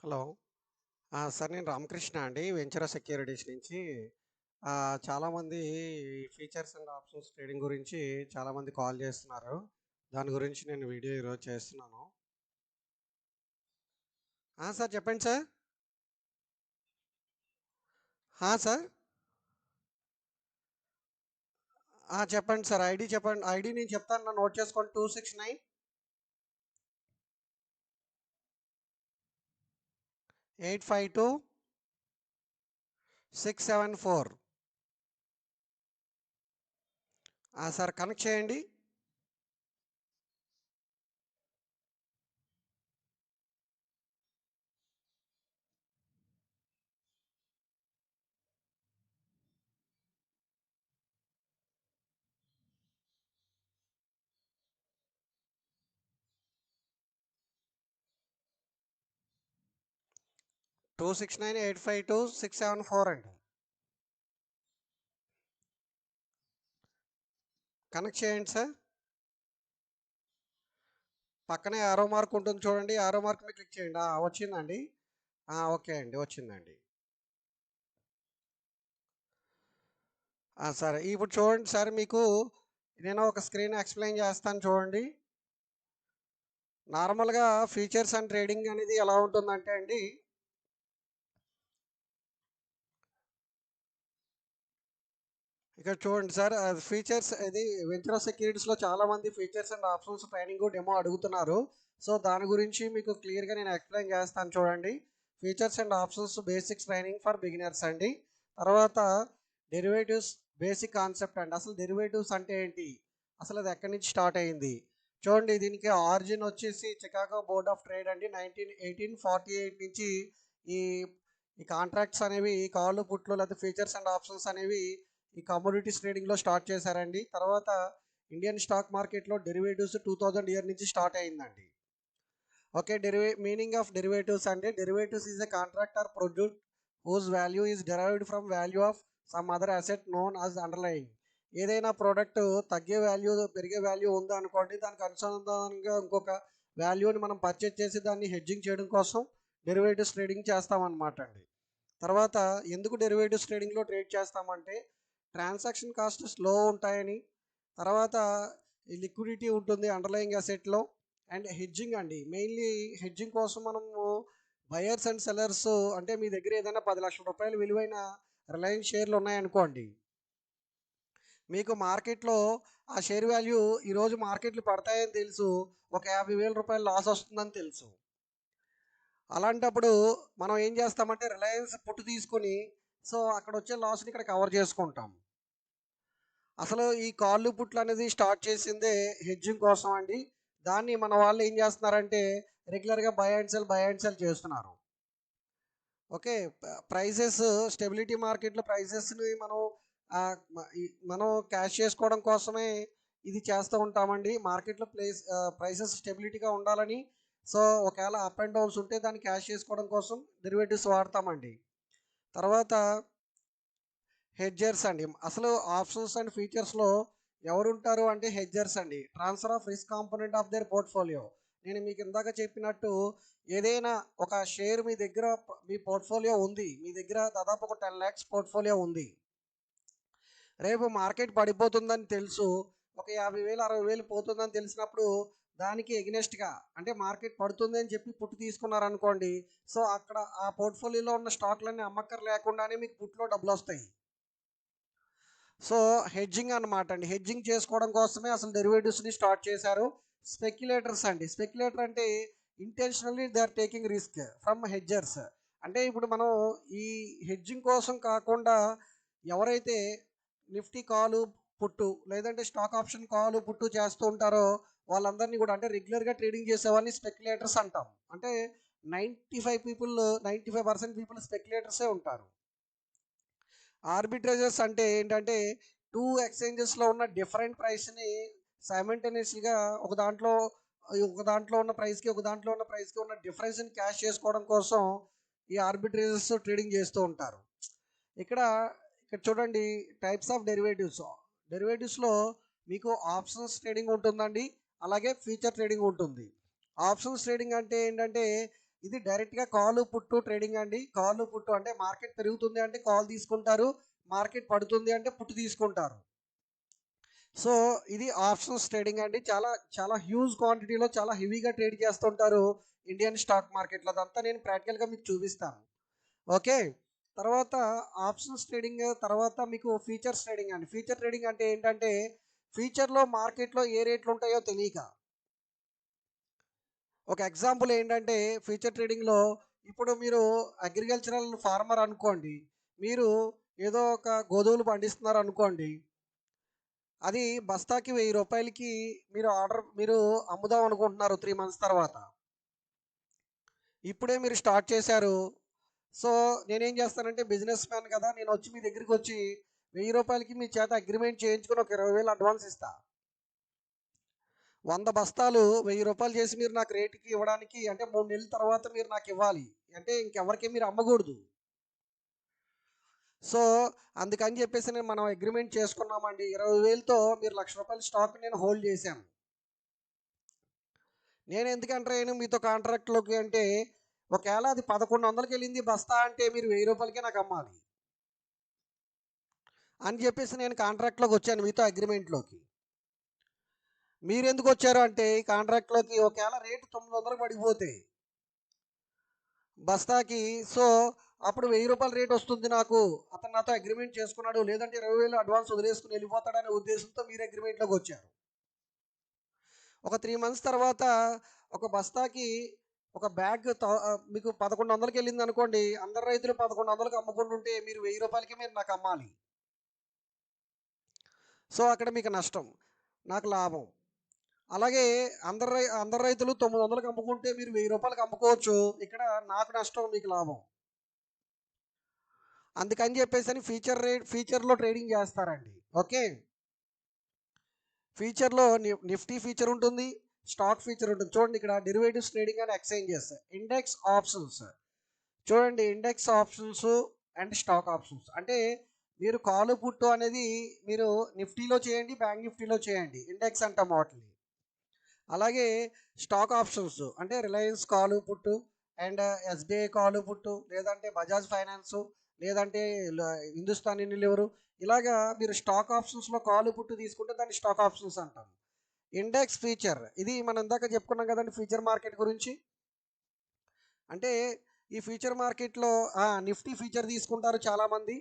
Hello. Sir నేను రామకృష్ణ అండి. వెంచర securities నుంచి. చాలామంది ఫీచర్స్ అండ్ ఆప్షన్స్ ట్రేడింగ్ గురించి చాలామంది కాల్ చేస్తున్నారు. దాని గురించి నేను వీడియో ఈరోజు చేస్తున్నాను. సార్ చెప్పండి సార్. సార్. చెప్పండి సార్. ఐడి చెప్పండి. ఐడి నేను చెప్తాను, నోట్ చేసుకోండి. 269 852 674. సార్ కనెక్ట్ చేయండి. 269 852 674 అండి. కనెక్ట్ చేయండి సార్. పక్కనే ఆరో మార్క్ ఉంటుంది చూడండి. ఆరో మార్క్ మీద క్లిక్ చేయండి. వచ్చిందండి. ఓకే అండి, వచ్చిందండి. సరే, ఇప్పుడు చూడండి సార్, మీకు నేను ఒక స్క్రీన్ ఎక్స్ప్లెయిన్ చేస్తాను చూడండి. నార్మల్గా ఫీచర్స్ అండ్ ట్రేడింగ్ అనేది ఎలా ఉంటుందంటే అండి, ఇక్కడ చూడండి సార్, ఫీచర్స్ ఇది వెంచర్ సెక్యూరిటీస్లో చాలామంది features and options training demo అడుగుతున్నారు. సో దాని గురించి మీకు క్లియర్గా నేను ఎక్స్ప్లెయిన్ చేస్తాను చూడండి. Features and options basics training for beginners అండి. తర్వాత డెరివేటివ్స్ బేసిక్ కాన్సెప్ట్ అండి. అసలు డెరివేటివ్స్ అంటే ఏంటి, అసలు అది ఎక్కడి నుంచి స్టార్ట్ అయింది చూడండి. దీనికి ఆరిజిన్ వచ్చేసి చికాగో బోర్డ్ ఆఫ్ ట్రేడ్ అండి. 1848 నుంచి ఈ ఈ కాంట్రాక్ట్స్ అనేవి, కాళ్ళు పుట్లు లేదా ఫీచర్స్ అండ్ ఆప్షన్స్ అనేవి ఈ కమోడిటీస్ ట్రేడింగ్లో స్టార్ట్ చేశారండి. తర్వాత ఇండియన్ స్టాక్ మార్కెట్లో డెరివేటివ్స్ 2000 ఇయర్ నుంచి స్టార్ట్ అయిందండి. ఓకే, మీనింగ్ ఆఫ్ డెరివేటివ్స్ అంటే derivatives is a contract or product whose value is derived from value of some other asset known as underlying. ఏదైనా ప్రోడక్ట్ తగ్గే value పెరిగే value ఉందా అనుకోండి, దానికి అనుసంధానంగా ఇంకొక వాల్యూని మనం పర్చేజ్ చేసి దాన్ని హెడ్జింగ్ చేయడం కోసం డెరివేటివ్స్ ట్రేడింగ్ చేస్తామన్నమాట అండి. తర్వాత ఎందుకు డెరివేటివ్స్ ట్రేడింగ్లో ట్రేడ్ చేస్తామంటే ట్రాన్సాక్షన్ కాస్ట్ స్లో ఉంటాయని, తర్వాత లిక్విడిటీ ఉంటుంది అండర్లయింగ్ అసెట్లో, అండ్ హెడ్జింగ్ అండి. మెయిన్లీ హెడ్జింగ్ కోసం మనము బయర్స్ అండ్ సెల్లర్స్, అంటే మీ దగ్గర ఏదైనా 10 లక్షల రూపాయలు విలువైన రిలయన్స్ షేర్లు ఉన్నాయనుకోండి, మీకు మార్కెట్లో ఆ షేర్ వాల్యూ ఈరోజు మార్కెట్లు పడతాయని తెలుసు, ఒక 50,000 రూపాయలు లాస్ వస్తుందని తెలుసు. అలాంటప్పుడు మనం ఏం చేస్తామంటే రిలయన్స్ పుట్టు తీసుకొని, సో అక్కడ వచ్చే లాస్ని ఇక్కడ కవర్ చేసుకుంటాం. అసలు ఈ కాళ్ళు పుట్లు అనేది స్టార్ట్ చేసిందే హెడ్జింగ్ కోసం అండి. దాన్ని మన వాళ్ళు ఏం చేస్తున్నారంటే రెగ్యులర్గా బై అండ్ సెల్ చేస్తున్నారు. ఓకే, ప్రైసెస్ స్టెబిలిటీ మార్కెట్లో ప్రైసెస్ని మనం క్యాష్ చేసుకోవడం కోసమే ఇది చేస్తూ ఉంటామండి. మార్కెట్లో ప్రైసెస్ స్టెబిలిటీగా ఉండాలని, సో ఒకవేళ అప్ అండ్ డౌన్స్ ఉంటే దాన్ని క్యాష్ చేసుకోవడం కోసం డెరివేటివ్స్ వాడతామండి. తర్వాత హెడ్జర్స్ అండి. అసలు ఆప్షన్స్ అండ్ ఫీచర్స్లో ఎవరుంటారు అంటే హెడ్జర్స్ అండి. Transfer of risk component of their portfolio. నేను మీకు ఇందాక చెప్పినట్టు ఏదైనా ఒక షేర్ మీ దగ్గర, మీ పోర్ట్ఫోలియో ఉంది, మీ దగ్గర దాదాపు ఒక 10 lakhs పోర్ట్ఫోలియో ఉంది. రేపు మార్కెట్ పడిపోతుందని తెలుసు, ఒక 50,000 60,000 పోతుందని తెలిసినప్పుడు దానికి ఎగ్నెస్ట్గా, అంటే మార్కెట్ పడుతుంది అని చెప్పి పుట్టు తీసుకున్నారనుకోండి, సో అక్కడ ఆ పోర్ట్ఫోలియోలో ఉన్న స్టాక్లన్నీ అమ్మక్కర లేకుండానే మీకు పుట్టులో డబ్బులు వస్తాయి. సో హెడ్జింగ్ అనమాట అండి. హెడ్జింగ్ చేసుకోవడం కోసమే అసలు డెరివేటివ్స్ని స్టార్ట్ చేశారు. స్పెక్యులేటర్స్ అండి. స్పెక్యులేటర్ అంటే intentionally they are taking risk from hedgers. అంటే ఇప్పుడు మనం ఈ హెడ్జింగ్ కోసం కాకుండా ఎవరైతే నిఫ్టీ కాలు పుట్టు లేదంటే స్టాక్ ఆప్షన్ కాలు పుట్టు చేస్తూ ఉంటారో వాళ్ళందరినీ కూడా, అంటే రెగ్యులర్గా ట్రేడింగ్ చేసే వాళ్ళని స్పెక్యులేటర్స్ అంటాం. అంటే 95% పీపుల్ స్పెక్యులేటర్సే ఉంటారు. ఆర్బిట్రేజర్స్ అంటే ఏంటంటే టూ ఎక్స్చేంజెస్లో ఉన్న డిఫరెంట్ ప్రైస్ని సైమల్టేనియస్గా ఒక దాంట్లో ఉన్న ప్రైస్కి ఒక దాంట్లో ఉన్న ప్రైస్కి ఉన్న డిఫరెన్స్ని క్యాష్ చేసుకోవడం కోసం ఈ ఆర్బిట్రేజర్స్ ట్రేడింగ్ చేస్తూ ఉంటారు. ఇక్కడ ఇక్కడ చూడండి, టైప్స్ ఆఫ్ డెరివేటివ్స్లో మీకు ఆప్షన్స్ ట్రేడింగ్ ఉంటుందండి, అలాగే ఫ్యూచర్ ట్రేడింగ్ ఉంటుంది. ఆప్షన్స్ ట్రేడింగ్ అంటే ఏంటంటే ఇది డైరెక్ట్గా కాల్ పుట్టు ట్రేడింగ్ అండి. కాల్ పుట్టు అంటే మార్కెట్ పెరుగుతుంది అంటే కాల్ తీసుకుంటారు, మార్కెట్ పడుతుంది అంటే పుట్టు తీసుకుంటారు. సో ఇది ఆప్షన్స్ ట్రేడింగ్ అండి. చాలా చాలా హ్యూజ్ క్వాంటిటీలో చాలా హెవీగా ట్రేడ్ చేస్తుంటారు ఇండియన్ స్టాక్ మార్కెట్లో. అదంతా నేను ప్రాక్టికల్గా మీకు చూపిస్తాను. ఓకే. తర్వాత ఆప్షన్స్ ట్రేడింగ్, తర్వాత మీకు ఫీచర్స్ ట్రేడింగ్ అండి. ఫీచర్ ట్రేడింగ్ అంటే ఏంటంటే ఫ్యూచర్లో మార్కెట్లో ఏ రేట్లు ఉంటాయో తెలియక, ఒక ఎగ్జాంపుల్ ఏంటంటే ఫ్యూచర్ ట్రేడింగ్లో ఇప్పుడు మీరు అగ్రికల్చరల్ ఫార్మర్ అనుకోండి, మీరు ఏదో ఒక గోధుమలు పండిస్తున్నారు అనుకోండి, అది బస్తాకి 1000 రూపాయలకి మీరు అమ్ముదాం అనుకుంటున్నారు 3 మంత్స్ తర్వాత. ఇప్పుడే మీరు స్టార్ట్ చేశారు. సో నేనేం చేస్తానంటే బిజినెస్ మ్యాన్ కదా, నేను వచ్చి మీ దగ్గరికి వచ్చి 1000 రూపాయలకి మీ చేత అగ్రిమెంట్ చేయించుకుని ఒక 20,000 అడ్వాన్స్ ఇస్తా. 100 బస్తాలు 1000 రూపాయలు చేసి మీరు నాకు రేటుకి ఇవ్వడానికి అంటే 3 నెలల తర్వాత మీరు నాకు ఇవ్వాలి. అంటే ఇంకెవరికి మీరు అమ్మకూడదు. సో అందుకని చెప్పేసి మనం అగ్రిమెంట్ చేసుకున్నామండి. 20,000తో మీరు 1,00,000 రూపాయల స్టాక్ నేను హోల్డ్ చేశాను. నేను ఎందుకు ఎంటర్ అయ్యాను మీతో కాంట్రాక్ట్లోకి అంటే, ఒకవేళ అది 1100కి వెళ్ళింది బస్తా అంటే మీరు 1000 రూపాయలకే నాకు అమ్మాలి అని చెప్పేసి నేను కాంట్రాక్ట్లోకి వచ్చాను మీతో అగ్రిమెంట్లోకి. మీరు ఎందుకు వచ్చారు అంటే ఈ కాంట్రాక్ట్లోకి, ఒకవేళ రేటు 900కి పడిపోతే బస్తాకి, సో అప్పుడు 1000 రూపాయల రేట్ వస్తుంది నాకు, అతను నాతో అగ్రిమెంట్ చేసుకున్నాడు, లేదంటే 20,000 అడ్వాన్స్ వదిలేసుకుని వెళ్ళిపోతాడనే ఉద్దేశంతో మీరు అగ్రిమెంట్లోకి వచ్చారు. ఒక 3 మంత్స్ తర్వాత ఒక బస్తాకి ఒక బ్యాగ్ మీకు 1100కి వెళ్ళింది అనుకోండి, అందరు రైతులు 1100కి అమ్ముకుంటుంటే మీరు 1000 రూపాయలకి మీరు నాకు అమ్మాలి. సో అక్కడ మీకు నష్టం, నాకు లాభం. అలాగే అందరు రైతులు 900కి అమ్ముకుంటే మీరు 1000 రూపాయలకి అమ్ముకోవచ్చు, ఇక్కడ నాకు నష్టం, మీకు లాభం. అందుకని చెప్పేసి ఫ్యూచర్లో ట్రేడింగ్ చేస్తారండి. ఓకే. ఫ్యూచర్లో నిఫ్టీ ఫీచర్ ఉంటుంది, స్టాక్ ఫీచర్ ఉంటుంది. చూడండి ఇక్కడ derivatives trading and exchanges, index options. చూడండి index options and stock options అంటే మీరు కాలు పుట్టు అనేది మీరు నిఫ్టీలో చేయండి, బ్యాంక్ నిఫ్టీలో చేయండి, ఇండెక్స్ అంటాం వాటిని. అలాగే స్టాక్ ఆప్షన్స్ అంటే రిలయన్స్ కాలు పుట్టు అండ్ ఎస్బీఐ కాలు పుట్టు, లేదంటే బజాజ్ ఫైనాన్స్, లేదంటే హిందుస్థాన్ యూనిలివర్, ఇలాగా మీరు స్టాక్ ఆప్షన్స్లో కాలు పుట్టు తీసుకుంటే దాన్ని స్టాక్ ఆప్షన్స్ అంటాం. ఇండెక్స్ ఫీచర్, ఇది మనం ఇందాక చెప్పుకున్నాం కదండి ఫ్యూచర్ మార్కెట్ గురించి. అంటే ఈ ఫ్యూచర్ మార్కెట్లో నిఫ్టీ ఫీచర్ తీసుకుంటారు చాలామంది,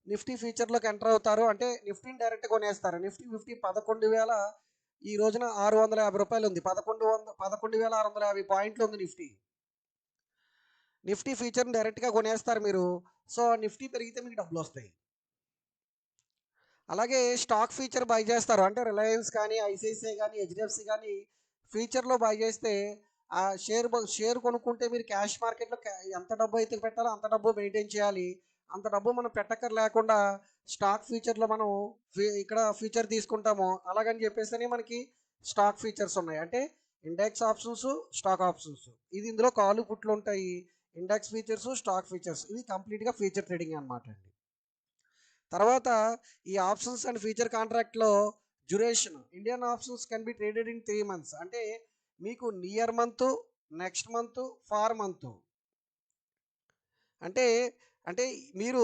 నిఫ్టీ ఫీచర్లోకి ఎంటర్ అవుతారు. అంటే నిఫ్టీని డైరెక్ట్ కొనేస్తారు. నిఫ్టీ 11,000 ఈ రోజున 650 రూపాయలు ఉంది, 11,650 పాయింట్లు ఉంది నిఫ్టీ. నిఫ్టీ ఫీచర్ని డైరెక్ట్గా కొనేస్తారు మీరు. సో నిఫ్టీ పెరిగితే మీకు డబ్బులు వస్తాయి. అలాగే స్టాక్ ఫీచర్ బై చేస్తారు, అంటే రిలయన్స్ కానీ, ఐసిఐసిఐ కానీ, హెచ్డిఎఫ్సి కానీ ఫీచర్లో బై చేస్తే ఆ షేర్ కొనుక్కుంటే మీరు క్యాష్ మార్కెట్లో ఎంత డబ్బు అయితే పెట్టాలో అంత డబ్బు మెయింటైన్ చేయాలి. అంత డబ్బు మనం పెట్టక్కర్ లేకుండా స్టాక్ ఫీచర్లో మనం ఇక్కడ ఫీచర్ తీసుకుంటాము. అలాగని చెప్పేసి మనకి స్టాక్ ఫీచర్స్ ఉన్నాయి. అంటే ఇండెక్స్ ఆప్షన్స్, స్టాక్ ఆప్షన్స్, ఇది ఇందులో కాలు పుట్లు ఉంటాయి. ఇండెక్స్ ఫీచర్స్, స్టాక్ ఫీచర్స్, ఇది కంప్లీట్గా ఫీచర్ ట్రేడింగ్ అనమాట అండి. తర్వాత ఈ ఆప్షన్స్ అండ్ ఫ్యూచర్ కాంట్రాక్ట్లో duration, Indian options can be traded in 3 months. అంటే మీకు near month, next month, far month. అంటే అంటే మీరు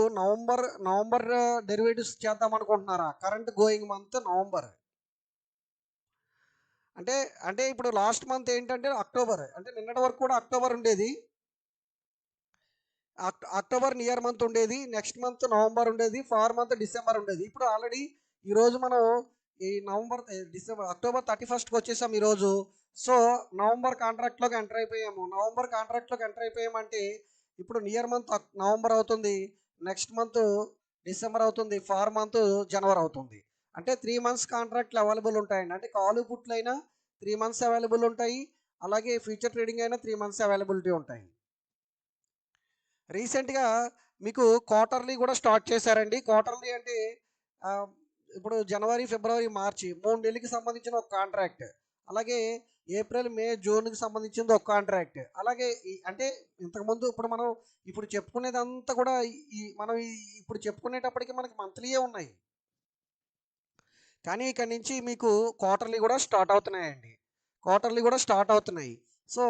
నవంబర్ డెరివేటివ్స్ చేద్దాం అనుకుంటున్నారా? Current going month November. అంటే అంటే ఇప్పుడు లాస్ట్ మంత్ ఏంటంటే అక్టోబర్, అంటే నిన్నటి వరకు కూడా అక్టోబర్ ఉండేది. అక్టోబర్ నియర్ మంత్ ఉండేది, నెక్స్ట్ మంత్ నవంబర్ ఉండేది, ఫార్ మంత్ డిసెంబర్ ఉండేది. ఇప్పుడు ఆల్రెడీ ఈరోజు మనం ఈ అక్టోబర్ 31st వచ్చేసాం ఈరోజు. సో నవంబర్ కాంట్రాక్ట్లోకి ఎంటర్ అయిపోయామంటే ఇప్పుడు నియర్ మంత్ నవంబర్ అవుతుంది, నెక్స్ట్ మంత్ డిసెంబర్ అవుతుంది, ఫార్ మంత్ జనవరి అవుతుంది. అంటే 3 months కాంట్రాక్ట్లు అవైలబుల్ ఉంటాయండి. అంటే కాలు పుట్లు అయినా 3 months అవైలబుల్ ఉంటాయి, అలాగే ఫ్యూచర్ ట్రేడింగ్ అయినా 3 months అవైలబిలిటీ ఉంటాయి. రీసెంట్గా మీకు క్వార్టర్లీ కూడా స్టార్ట్ చేశారండి. క్వార్టర్లీ అంటే ఇప్పుడు జనవరి, ఫిబ్రవరి, మార్చి 3 నెలలకి సంబంధించిన ఒక కాంట్రాక్ట్, అలాగే ఏప్రిల్, మే, జూన్కి సంబంధించింది ఒక కాంట్రాక్ట్. అలాగే అంటే ఇంతకుముందు ఇప్పుడు చెప్పుకునేదంతా కూడా మనం ఇప్పుడు చెప్పుకునేటప్పటికి మనకి మంత్లీయే ఉన్నాయి, కానీ ఇక్కడ నుంచి మీకు క్వార్టర్లీ కూడా స్టార్ట్ అవుతున్నాయండి. సో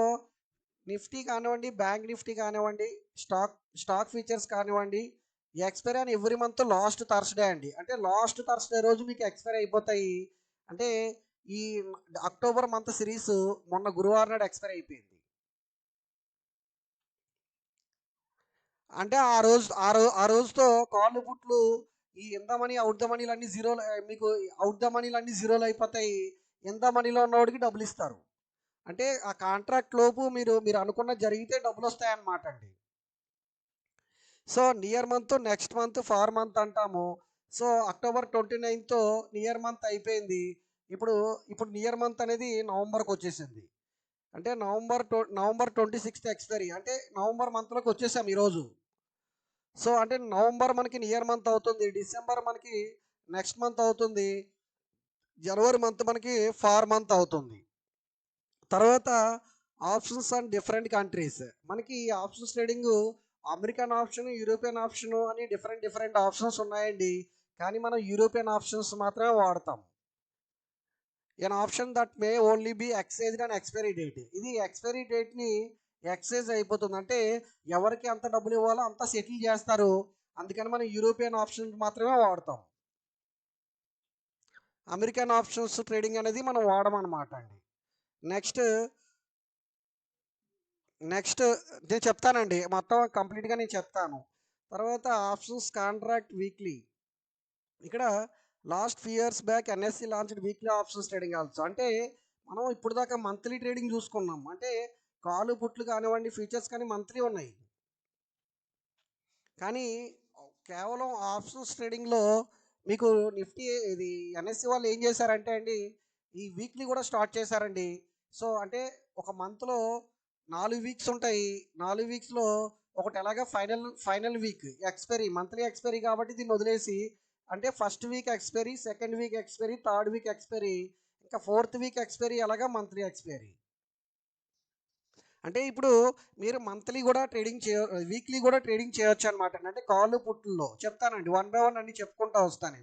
నిఫ్టీ కానివ్వండి, బ్యాంక్ నిఫ్టీ కానివ్వండి, స్టాక్ ఫీచర్స్ కానివ్వండి, ఎక్స్పైరీ అని ఎవ్రీ మంత్ లాస్ట్ థర్స్డే అండి. అంటే లాస్ట్ థర్స్డే రోజు మీకు ఎక్స్పైరీ అయిపోతాయి. అంటే ఈ అక్టోబర్ మంత్ సిరీస్ మొన్న గురువారం నాడు ఎక్స్పైరీ అయిపోయింది. అంటే ఆ రోజుతో కాళ్ళు పుట్లు ఈ ఎంత మనీ అవుట్ ద మనీలు అన్ని జీరోలు, మీకు అవుట్ ద మనీలు అన్ని జీరోలు అయిపోతాయి. ఎంత మనీలో ఉన్నవాడికి డబ్బులు ఇస్తారు. అంటే ఆ కాంట్రాక్ట్ లోపు మీరు మీరు అనుకున్న జరిగితే డబ్బులు వస్తాయన్నమాట అండి. So near month, next month, far month అంటాము. సో అక్టోబర్ 29తో నియర్ మంత్ అయిపోయింది. ఇప్పుడు నియర్ మంత్ అనేది నవంబర్కి వచ్చేసింది. అంటే నవంబర్ 26th ఎక్స్పైరీ, అంటే నవంబర్ మంత్లోకి వచ్చేసాం ఈరోజు. సో అంటే నవంబర్ మనకి నియర్ మంత్ అవుతుంది, డిసెంబర్ మనకి నెక్స్ట్ మంత్ అవుతుంది, జనవరి మంత్ మనకి ఫార్ మంత్ అవుతుంది. తర్వాత ఆప్షన్స్ అండ్ డిఫరెంట్ కంట్రీస్. మనకి ఈ options trading American option, European option అని డిఫరెంట్ ఆప్షన్స్ ఉన్నాయండి. కానీ మనం యూరోపియన్ ఆప్షన్స్ మాత్రమే వాడతాం. An option that may only be exercised and expiry date. ఇది ఎక్స్పైరీ డేట్ని ఎక్సైజ్ అయిపోతుంది. అంటే ఎవరికి ఎంత డబ్బులు ఇవ్వాలో అంత సెటిల్ చేస్తారు. అందుకని మనం యూరోపియన్ ఆప్షన్ మాత్రమే వాడతాం. అమెరికన్ ఆప్షన్స్ ట్రేడింగ్ అనేది మనం వాడమన్నమాట అండి. నెక్స్ట్ నేను చెప్తానండి, మొత్తం కంప్లీట్గా నేను చెప్తాను. తర్వాత ఆప్షన్స్ కాంట్రాక్ట్ వీక్లీ. ఇక్కడ last few years back NSC launched weekly options trading also. అంటే మనం ఇప్పుడు దాకా మంత్లీ ట్రేడింగ్ చూసుకున్నాం. అంటే కాలు పుట్లు కానివ్వండి, ఫీచర్స్ కానీ మంత్లీ ఉన్నాయి. కానీ కేవలం ఆప్షన్స్ ట్రేడింగ్లో మీకు నిఫ్టీ ఇది ఎన్ఎస్సి వాళ్ళు ఏం చేశారంటే అండి, ఈ వీక్లీ కూడా స్టార్ట్ చేశారండి. సో అంటే ఒక మంత్లో 4 వీక్స్ ఉంటాయి. 4 వీక్స్లో ఒకటి ఎలాగా final week expiry, monthly expiry కాబట్టి దీన్ని వదిలేసి, అంటే first week expiry, second week expiry, third week expiry, ఇంకా ఫోర్త్ వీక్ ఎక్స్పైరీ, అలాగా మంత్లీ ఎక్స్పైరీ. అంటే ఇప్పుడు మీరు మంత్లీ కూడా ట్రేడింగ్ వీక్లీ కూడా ట్రేడింగ్ చేయొచ్చు అనమాట. అంటే కాలు పుట్టుల్లో చెప్తానండి, 1 by 1 అన్ని చెప్పుకుంటూ వస్తాను.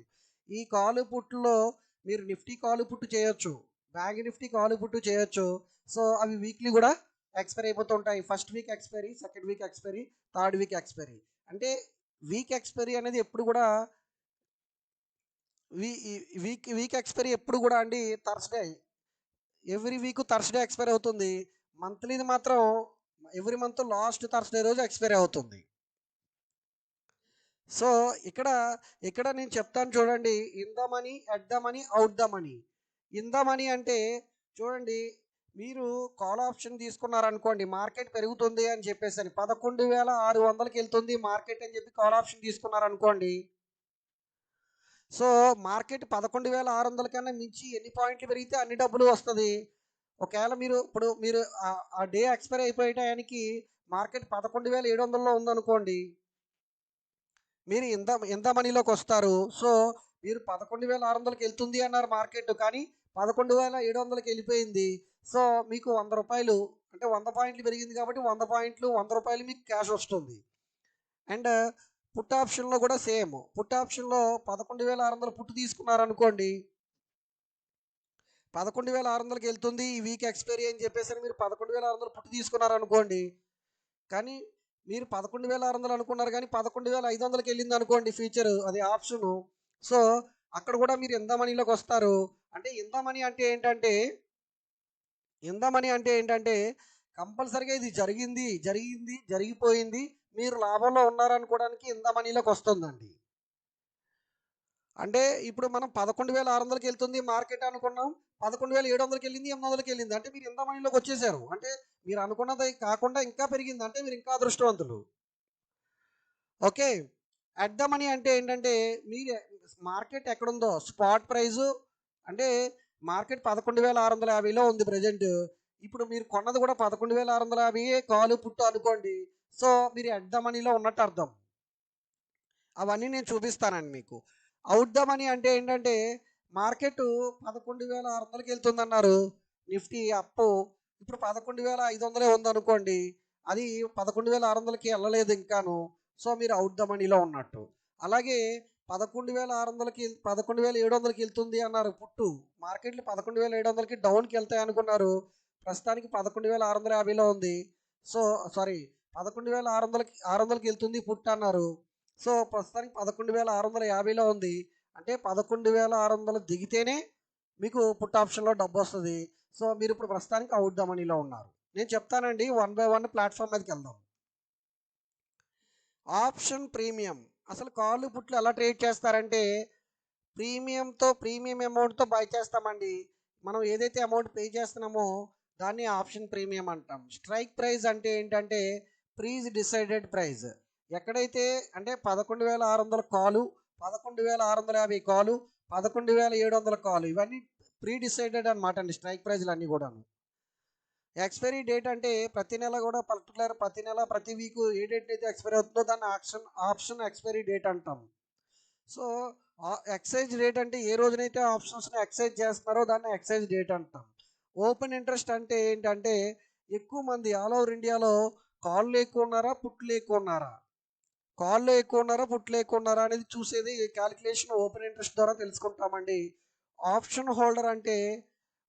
ఈ కాలు పుట్టుల్లో మీరు నిఫ్టీ కాలు పుట్టు చేయొచ్చు, బ్యాంక్ నిఫ్టీ కాలు పుట్టు చేయొచ్చు. సో అవి వీక్లీ కూడా ఎక్స్పైరీ అయిపోతూ ఉంటాయి. First week expiry, second week expiry, third week expiry. అంటే వీక్ ఎక్స్పైరీ అనేది ఎప్పుడు కూడా వీక్ ఎక్స్పైరీ ఎప్పుడు కూడా అండి Thursday, every week Thursday expire అవుతుంది. మంత్లీది మాత్రం ఎవ్రీ మంత్ లాస్ట్ థర్స్డే రోజు ఎక్స్పైర్ అవుతుంది. సో ఇక్కడ నేను చెప్తాను చూడండి, in the money, at the money, out the money. In the money అంటే చూడండి, మీరు కాల్ ఆప్షన్ తీసుకున్నారనుకోండి, మార్కెట్ పెరుగుతుంది అని చెప్పేసి అని 11,600కి వెళ్తుంది మార్కెట్ అని చెప్పి కాల్ ఆప్షన్ తీసుకున్నారనుకోండి. సో మార్కెట్ 11,600 కన్నా మించి ఎన్ని పాయింట్లు పెరిగితే అన్ని డబ్బులు వస్తుంది. ఒకవేళ మీరు ఆ డే ఎక్స్పైర్ అయిపోయే టయానికి మార్కెట్ 11,700లో ఉందనుకోండి, మీరు ఎంత మనీలోకి వస్తారు. సో మీరు 11,600కి వెళ్తుంది అన్నారు మార్కెట్, కానీ 11,700కి వెళ్ళిపోయింది. సో మీకు 100 రూపాయలు, అంటే 100 పాయింట్లు పెరిగింది కాబట్టి 100 పాయింట్లు, 100 రూపాయలు మీకు క్యాష్ వస్తుంది. అండ్ పుట్ ఆప్షన్లో కూడా సేమ్. పుట్ ఆప్షన్లో 11,600 పుట్టు తీసుకున్నారనుకోండి, 11,600కి వెళ్తుంది ఈ వీక్ ఎక్స్పైరీ అని చెప్పేసి మీరు 11,600 పుట్టు తీసుకున్నారనుకోండి, కానీ మీరు 11,600 అనుకున్నారు కానీ 11,500కి వెళ్ళింది అనుకోండి ఫీచర్, అది ఆప్షను. సో అక్కడ కూడా మీరు ఎంత మనీలోకి వస్తారు. అంటే ఎంత మనీ అంటే ఏంటంటే కంపల్సరీగా ఇది జరిగిపోయింది, మీరు లాభంలో ఉన్నారనుకోవడానికి ఎంత మనీలోకి వస్తుందండి. అంటే ఇప్పుడు మనం 11,600కి వెళ్తుంది మార్కెట్ అనుకున్నాం, 11,700కి వెళ్ళింది, 800కి వెళ్ళింది, అంటే మీరు ఎంత మనీలోకి వచ్చేసారు. అంటే మీరు అనుకున్నది కాకుండా ఇంకా పెరిగింది, అంటే మీరు ఇంకా అదృష్టవంతులు. ఓకే. అట్ ద మనీ అంటే ఏంటంటే మీరు మార్కెట్ ఎక్కడుందో స్పాట్ ప్రైజు, అంటే మార్కెట్ 11,650లో ఉంది ప్రజెంట్. ఇప్పుడు మీరు కొన్నది కూడా 11,650 కాలు పుట్టు అనుకోండి. సో మీరు అట్ ద మనీలో ఉన్నట్టు అర్థం. అవన్నీ నేను చూపిస్తానండి మీకు. అవుట్ ద మనీ అంటే ఏంటంటే మార్కెట్ 11,600కి వెళ్తుందన్నారు, నిఫ్టీ అప్పు ఇప్పుడు 11,500 ఉందనుకోండి, అది 11,600కి వెళ్ళలేదు ఇంకాను. సో మీరు అవుట్ ద మనీలో ఉన్నట్టు. అలాగే 11,700కి వెళ్తుంది అన్నారు పుట్టు, మార్కెట్లు 11,700కి డౌన్కి వెళ్తాయి అనుకున్నారు, ప్రస్తుతానికి 11,650లో ఉంది. సో సారీ 11,600కి వెళ్తుంది పుట్ అన్నారు. సో ప్రస్తుతానికి 11,650లో ఉంది. అంటే 11,600 దిగితేనే మీకు పుట్ ఆప్షన్లో డబ్బు వస్తుంది. సో మీరు ఇప్పుడు ప్రస్తుతానికి అవుట్ ద మనీలో ఉన్నారు. నేను చెప్తానండి, వన్ బై వన్ ప్లాట్ఫామ్ మీదకి వెళ్దాం. Option premium. అసలు కాళ్ళు పుట్లు ఎలా ట్రేడ్ చేస్తారంటే ప్రీమియం అమౌంట్తో బై చేస్తామండి. మనం ఏదైతే అమౌంట్ పే చేస్తున్నామో దాన్ని ఆప్షన్ ప్రీమియం అంటాం. స్ట్రైక్ ప్రైస్ అంటే ఏంటంటే ప్రీజ్ డిసైడెడ్ ప్రైస్. ఎక్కడైతే అంటే 11,600 కాలు, 11,650 కాలు, 11,700 కాలు, ఇవన్నీ ప్రీ డిసైడెడ్ అనమాట అండి స్ట్రైక్ ప్రైజ్లు అన్నీ కూడాను. ఎక్స్పైరీ డేట్ అంటే ప్రతి నెల కూడా ప్రతి నెల ప్రతి వీక్ ఏ డేట్ అయితే ఎక్స్పైరీ అవుతుందో దాన్ని ఆప్షన్ ఎక్స్పైరీ డేట్ అంటాం. సో ఎక్సైజ్ రేట్ అంటే ఏ రోజునైతే ఆప్షన్స్ని ఎక్సైజ్ చేస్తున్నారో దాన్ని ఎక్సైజ్ డేట్ అంటాం. ఓపెన్ ఇంట్రెస్ట్ అంటే ఏంటంటే ఎక్కువ మంది ఆల్ ఓవర్ ఇండియాలో కాళ్ళు ఎక్కువ ఉన్నారా పుట్లు ఎక్కువ ఉన్నారా, కాళ్ళు ఎక్కువ ఉన్నారా పుట్లు ఎక్కువ ఉన్నారా అనేది చూసేది క్యాలిక్యులేషన్ ఓపెన్ ఇంట్రెస్ట్ ద్వారా తెలుసుకుంటామండి. ఆప్షన్ హోల్డర్ అంటే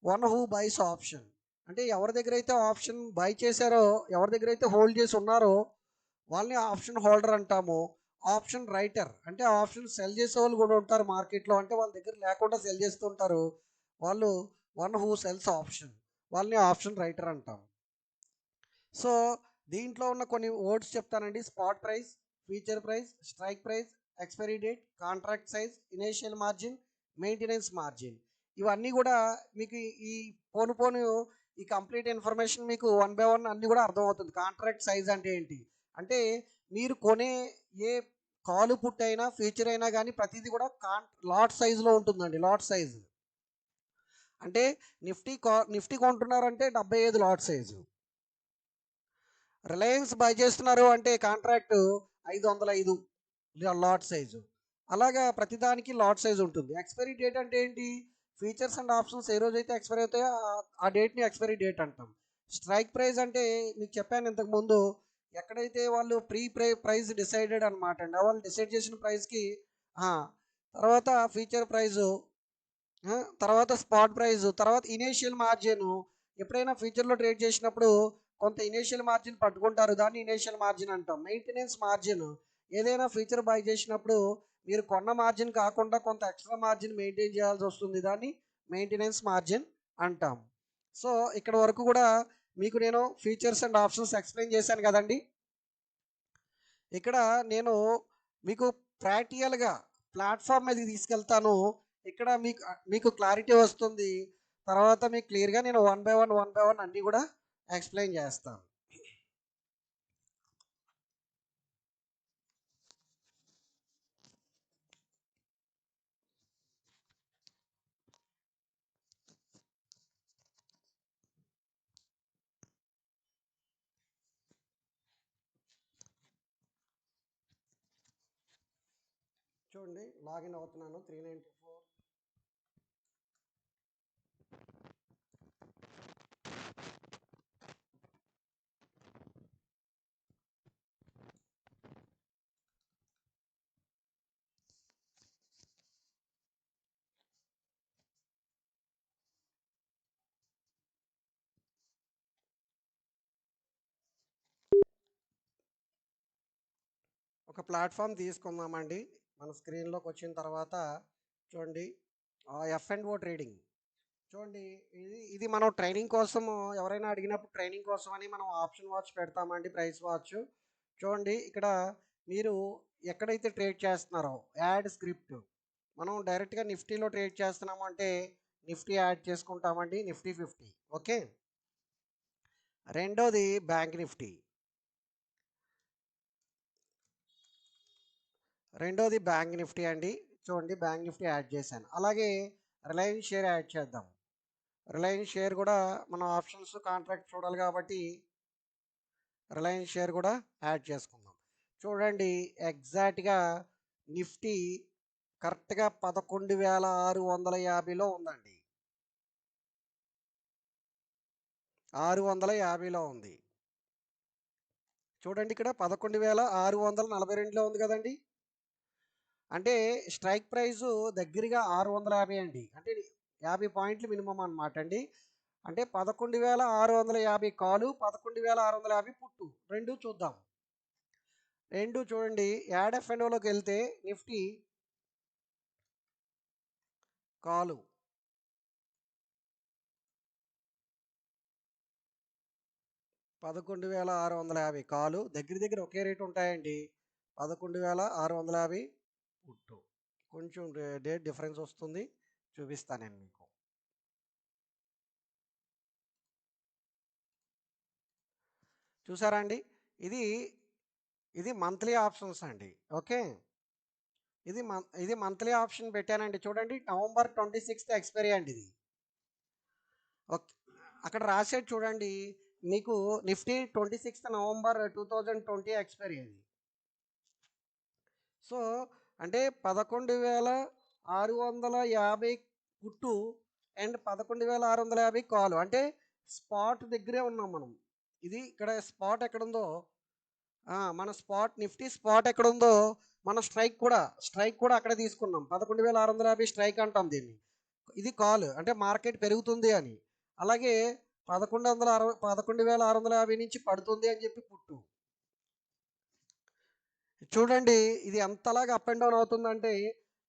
వన్ హూ బైస్ ఆప్షన్. అంటే ఎవరి దగ్గర అయితే ఆప్షన్ బై చేశారో, ఎవరి దగ్గర అయితే హోల్డ్ చేసి ఉన్నారో వాళ్ళని ఆప్షన్ హోల్డర్ అంటాము. ఆప్షన్ రైటర్ అంటే ఆప్షన్ సెల్ చేసే వాళ్ళు కూడా ఉంటారు మార్కెట్లో. అంటే వాళ్ళ దగ్గర లేకుండా సెల్ చేస్తూ ఉంటారు, వాళ్ళు వన్ హూ సెల్స్ ఆప్షన్, వాళ్ళని ఆప్షన్ రైటర్ అంటాం. సో దీంట్లో ఉన్న కొన్ని వర్డ్స్ చెప్తానండి. Spot price, future price, strike price, expiry date, contract size, initial margin, maintenance margin. ఇవన్నీ కూడా మీకు ఈ పోను ఈ కంప్లీట్ ఇన్ఫర్మేషన్ మీకు వన్ బై వన్ అన్నీ కూడా అర్థమవుతుంది. కాంట్రాక్ట్ సైజ్ అంటే ఏంటి అంటే మీరు కొనే ఏ కాలు పుట్ అయినా ఫ్యూచర్ అయినా కానీ ప్రతిదీ కూడా లాట్ సైజులో ఉంటుందండి. లాట్ సైజు అంటే నిఫ్టీ కొంటున్నారంటే 75 లాట్ సైజు. రిలయన్స్ బై చేస్తున్నారు అంటే కాంట్రాక్ట్ 505 లాట్ సైజు. అలాగా ప్రతిదానికి లాట్ సైజు ఉంటుంది. ఎక్స్పైరీ డేట్ అంటే ఏంటి, ఫీచర్స్ అండ్ ఆప్షన్స్ ఏ రోజైతే ఎక్స్పైరీ అవుతాయో ఆ డేట్ని ఎక్స్పైరీ డేట్ అంటాం. స్ట్రైక్ ప్రైస్ అంటే మీకు చెప్పాను ఇంతకుముందు, ఎక్కడైతే వాళ్ళు ప్రైస్ డిసైడెడ్ అనమాట అండి, వాళ్ళు డిసైడ్ చేసిన ప్రైస్కి తర్వాత ఫీచర్ ప్రైజు, తర్వాత స్పాట్ ప్రైజు, తర్వాత ఇనేషియల్ మార్జిన్. ఎప్పుడైనా ఫ్యూచర్లో ట్రేడ్ చేసినప్పుడు కొంత ఇనేషియల్ మార్జిన్ పట్టుకుంటారు, దాన్ని ఇనేషియల్ మార్జిన్ అంటాం. మెయింటెనెన్స్ మార్జిన్, ఏదైనా ఫీచర్ బై చేసినప్పుడు మీరు కొన్న మార్జిన్ కాకుండా కొంత ఎక్స్ట్రా మార్జిన్ మెయింటైన్ చేయాల్సి వస్తుంది, దాన్ని మెయింటెనెన్స్ మార్జిన్ అంటాం. సో ఇక్కడ వరకు కూడా మీకు నేను ఫీచర్స్ అండ్ ఆప్షన్స్ ఎక్స్ప్లెయిన్ చేశాను కదండి. ఇక్కడ నేను మీకు ప్రాక్టికల్గా ప్లాట్ఫామ్ మీదకి తీసుకెళ్తాను. ఇక్కడ మీకు క్లారిటీ వస్తుంది. తర్వాత మీకు క్లియర్గా నేను వన్ బై వన్ అన్నీ కూడా ఎక్స్ప్లెయిన్ చేస్తాను. చూడండి, లాగిన్ అవుతున్నాను. 394. ఒక ప్లాట్ఫామ్ తీసుకుందామండి. మన స్క్రీన్లోకి వచ్చిన తర్వాత చూడండి, F&O ట్రేడింగ్. చూడండి, ఇది మనం ట్రైనింగ్ కోసం, ఎవరైనా అడిగినప్పుడు ట్రైనింగ్ కోసం అని మనం ఆప్షన్ వాచ్ పెడతామండి, ప్రైస్ వాచ్. చూడండి ఇక్కడ మీరు ఎక్కడైతే ట్రేడ్ చేస్తున్నారో యాడ్ స్క్రిప్ట్, మనం డైరెక్ట్గా నిఫ్టీలో ట్రేడ్ చేస్తున్నాము అంటే నిఫ్టీ యాడ్ చేసుకుంటామండి, నిఫ్టీ 50. ఓకే. రెండోది బ్యాంక్ నిఫ్టీ. అండి. చూడండి, బ్యాంక్ నిఫ్టీ యాడ్ చేశాను. అలాగే రిలయన్స్ షేర్ యాడ్ చేద్దాం. రిలయన్స్ షేర్ కూడా మనం ఆప్షన్స్ కాంట్రాక్ట్ చూడాలి కాబట్టి రిలయన్స్ షేర్ కూడా యాడ్ చేసుకుందాం. చూడండి, ఎగ్జాక్ట్గా నిఫ్టీ కరెక్ట్గా 11,650లో ఉందండి. 650లో ఉంది. చూడండి, ఇక్కడ 11,642లో ఉంది కదండి. అంటే స్ట్రైక్ ప్రైజు దగ్గరగా 650 అండి. అంటే 50 పాయింట్లు మినిమం అనమాట అండి. అంటే 11,650 కాలు, 11,650 పుట్టు, రెండు చూద్దాం. రెండు చూడండి, యాడ్ ఎఫ్ఎన్ఓలోకి వెళ్తే నిఫ్టీ కాలు 11,650 కాలు, దగ్గర దగ్గర ఒకే రేటు ఉంటాయండి. 11,650 పుట్టు, కొంచెం డేట్ డిఫరెన్స్ వస్తుంది, చూపిస్తాను నేను మీకు. చూసారా అండి, ఇది ఇది మంత్లీ ఆప్షన్స్ అండి. ఓకే, ఇది మంత్లీ ఆప్షన్ పెట్టానండి. చూడండి, నవంబర్ 26th ఎక్స్పైరీ అండి ఇది. ఓకే, అక్కడ రాసేది చూడండి, మీకు నిఫ్టీ 26th నవంబర్ 2020 ఎక్స్పైరీ అది. సో అంటే 11,650 పుట్టు అండ్ 11,650 కాలు, అంటే స్పాట్ దగ్గరే ఉన్నాం మనం. ఇది ఇక్కడ స్పాట్ ఎక్కడుందో, మన స్పాట్ నిఫ్టీ స్పాట్ ఎక్కడుందో మన స్ట్రైక్ కూడా అక్కడే తీసుకున్నాం. 11,650 స్ట్రైక్ అంటాం దీన్ని. ఇది కాల్ అంటే మార్కెట్ పెరుగుతుంది అని. అలాగే 11,650 నుంచి పడుతుంది అని చెప్పి పుట్టు. చూడండి, ఇది ఎంతలాగా అప్ అండ్ డౌన్ అవుతుందంటే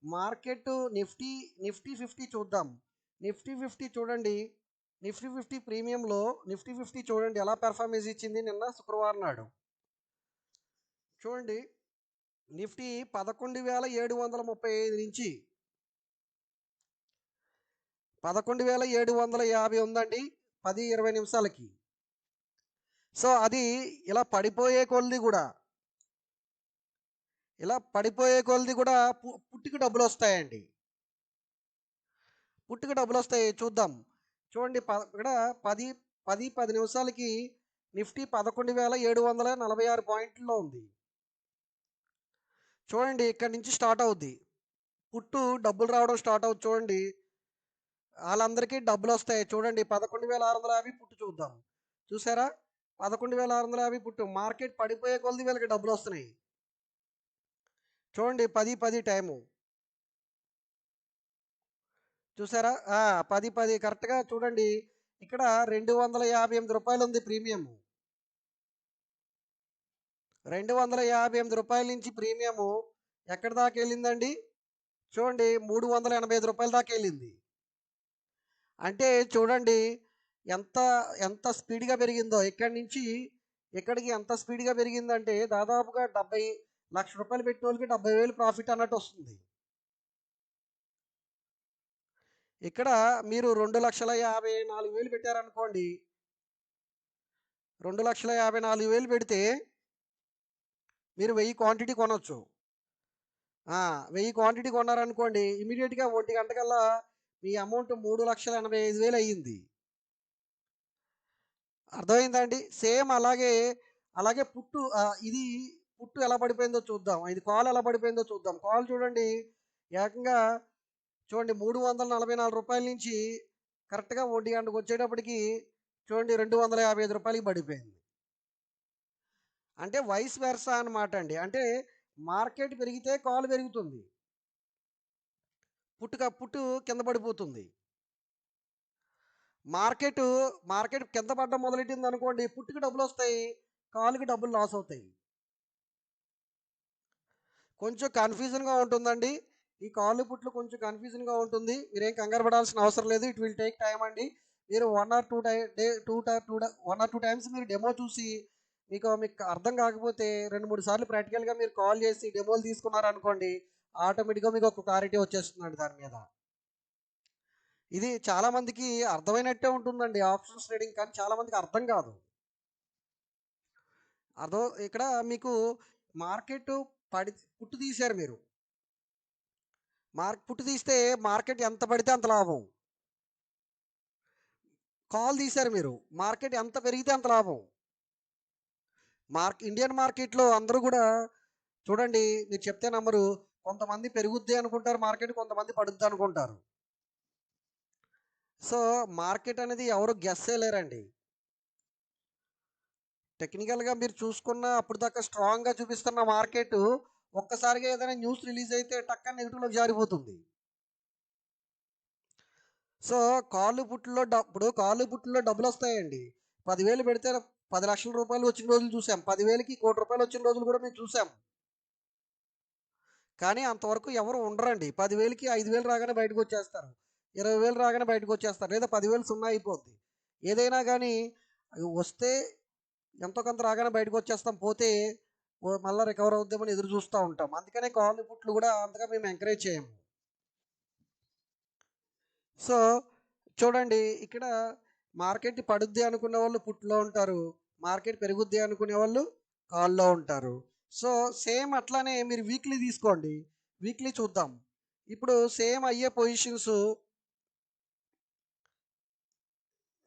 మార్కెట్ నిఫ్టీ 50 చూద్దాం. నిఫ్టీ 50 చూడండి, నిఫ్టీ 50 ప్రీమియంలో నిఫ్టీ 50 చూడండి ఎలా పెర్ఫార్మెన్స్ ఇచ్చింది నిన్న శుక్రవారం నాడు. చూడండి, నిఫ్టీ 11,735 నుంచి 11,750 ఉందండి 10-20 నిమిషాలకి. సో అది ఇలా పడిపోయే కొలది కూడా పుట్టుకి డబ్బులు వస్తాయండి. చూద్దాం. చూడండి, ఇక్కడ 10 నిమిషాలకి నిఫ్టీ 11,746 పాయింట్లో ఉంది. చూడండి, ఇక్కడ నుంచి స్టార్ట్ అవుద్ది పుట్టు, డబ్బులు రావడం స్టార్ట్ అవుతుంది. చూడండి, వాళ్ళందరికీ డబ్బులు వస్తాయి. చూడండి, 11,650 పుట్టు చూద్దాం. చూసారా, 11,650 పుట్టు. మార్కెట్ పడిపోయే కొలది వీళ్ళకి డబ్బులు వస్తున్నాయి. చూడండి, 10 టైము చూసారా, 10 కరెక్ట్గా చూడండి. ఇక్కడ 258 రూపాయలు ఉంది ప్రీమియం. 258 రూపాయల నుంచి ప్రీమియము ఎక్కడి దాకా వెళ్ళిందండి? చూడండి, 385 రూపాయల దాకా వెళ్ళింది. అంటే చూడండి ఎంత ఎంత స్పీడ్గా పెరిగిందో. ఇక్కడి నుంచి ఇక్కడికి ఎంత స్పీడ్గా పెరిగిందంటే దాదాపుగా 70 లక్ష రూపాయలు పెట్టిన వాళ్ళకి 70,000 ప్రాఫిట్ అన్నట్టు వస్తుంది. ఇక్కడ మీరు 2,54,000 పెట్టారనుకోండి, 2,54,000 పెడితే మీరు 1000 క్వాంటిటీ కొనవచ్చు. 1000 క్వాంటిటీ కొన్నారనుకోండి, ఇమీడియట్గా 1 గంటకల్లా మీ అమౌంట్ 3,85,000 అయ్యింది. అర్థమైందండి? సేమ్ అలాగే పుట్టు, ఇది పుట్టు ఎలా పడిపోయిందో చూద్దాం. ఇది కాల్ ఎలా పడిపోయిందో చూద్దాం. కాల్ చూడండి, ఏకంగా చూడండి 344 రూపాయల నుంచి కరెక్ట్గా 1 గంటకు వచ్చేటప్పటికి చూడండి 255 రూపాయలకి పడిపోయింది. అంటే వైస్ వెర్సా అనమాట అండి. అంటే మార్కెట్ పెరిగితే కాల్ పెరుగుతుంది, పుట్టు కింద పడిపోతుంది. మార్కెట్ కింద పడడం మొదలెట్టింది అనుకోండి, పుట్టుకి డబ్బులు వస్తాయి, కాలుకి డబ్బులు లాస్ అవుతాయి. కొంచెం కన్ఫ్యూజన్గా ఉంటుందండి. ఈ కాలు పుట్లు కొంచెం కన్ఫ్యూజన్గా ఉంటుంది. మీరేం కంగారు పడాల్సిన అవసరం లేదు. ఇట్ విల్ టేక్ టైం అండి. మీరు 1 or 2 టైమ్స్ మీరు డెమో చూసి మీకు అర్థం కాకపోతే 2-3 సార్లు ప్రాక్టికల్గా మీరు కాల్ చేసి డెమోలు తీసుకున్నారనుకోండి, ఆటోమేటిక్గా మీకు ఒక క్లారిటీ వచ్చేస్తుందండి దాని మీద. ఇది చాలామందికి అర్థమైనట్టే ఉంటుందండి ఆప్షన్స్ ట్రేడింగ్, కానీ చాలామందికి అర్థం కాదు. ఇక్కడ మీకు మార్కెట్ పుట్టు తీశారు మీరు. పుట్టు తీస్తే మార్కెట్ ఎంత పడితే అంత లాభం. కాల్ తీశారు మీరు, మార్కెట్ ఎంత పెరిగితే అంత లాభం. ఇండియన్ మార్కెట్లో అందరూ కూడా చూడండి, మీరు చెప్తే నమ్మరు, కొంతమంది పెరుగుద్ది అనుకుంటారు మార్కెట్, కొంతమంది పడుద్ది అనుకుంటారు. సో మార్కెట్ అనేది ఎవరు గెస్ చేయలేరండి. టెక్నికల్గా మీరు చూసుకున్న అప్పుడు దాకా స్ట్రాంగ్గా చూపిస్తున్న మార్కెట్ ఒక్కసారిగా ఏదైనా న్యూస్ రిలీజ్ అయితే టక్కన నెగిటివ్లోకి జారిపోతుంది. సో ఇప్పుడు కాలు పుట్టులో డబ్బులు వస్తాయండి. 10,000 పెడితే 10,00,000 రూపాయలు వచ్చిన రోజులు చూసాం. 10,000కి 1,00,00,000 వచ్చిన రోజులు కూడా మేము చూసాం. కానీ అంతవరకు ఎవరు ఉండరండి. 10,000కి 5,000 రాగానే బయటకొచ్చేస్తారు. 20,000 రాగానే బయటకొచ్చేస్తారు. లేదా 10,000 సున్నా అయిపోద్ది. ఏదైనా గానీ వస్తే ఎంతో కొంత రాగానే బయటకొచ్చేస్తాం. పోతే మళ్ళా రికవర్ అవుద్దామని ఎదురు చూస్తా ఉంటాం. అందుకనే కాలు పుట్లు కూడా అంతగా మేము ఎంకరేజ్ చేయము. సో, చూడండి ఇక్కడ మార్కెట్ పడుద్ది అనుకునే వాళ్ళు పుట్టులో ఉంటారు. మార్కెట్ పెరుగుద్ది అనుకునే వాళ్ళు కాల్‌లో ఉంటారు. సో, సేమ్ అట్లానే మీరు వీక్లీ తీసుకోండి. వీక్లీ చూద్దాం. ఇప్పుడు సేమ్ అయ్యే పొజిషన్స్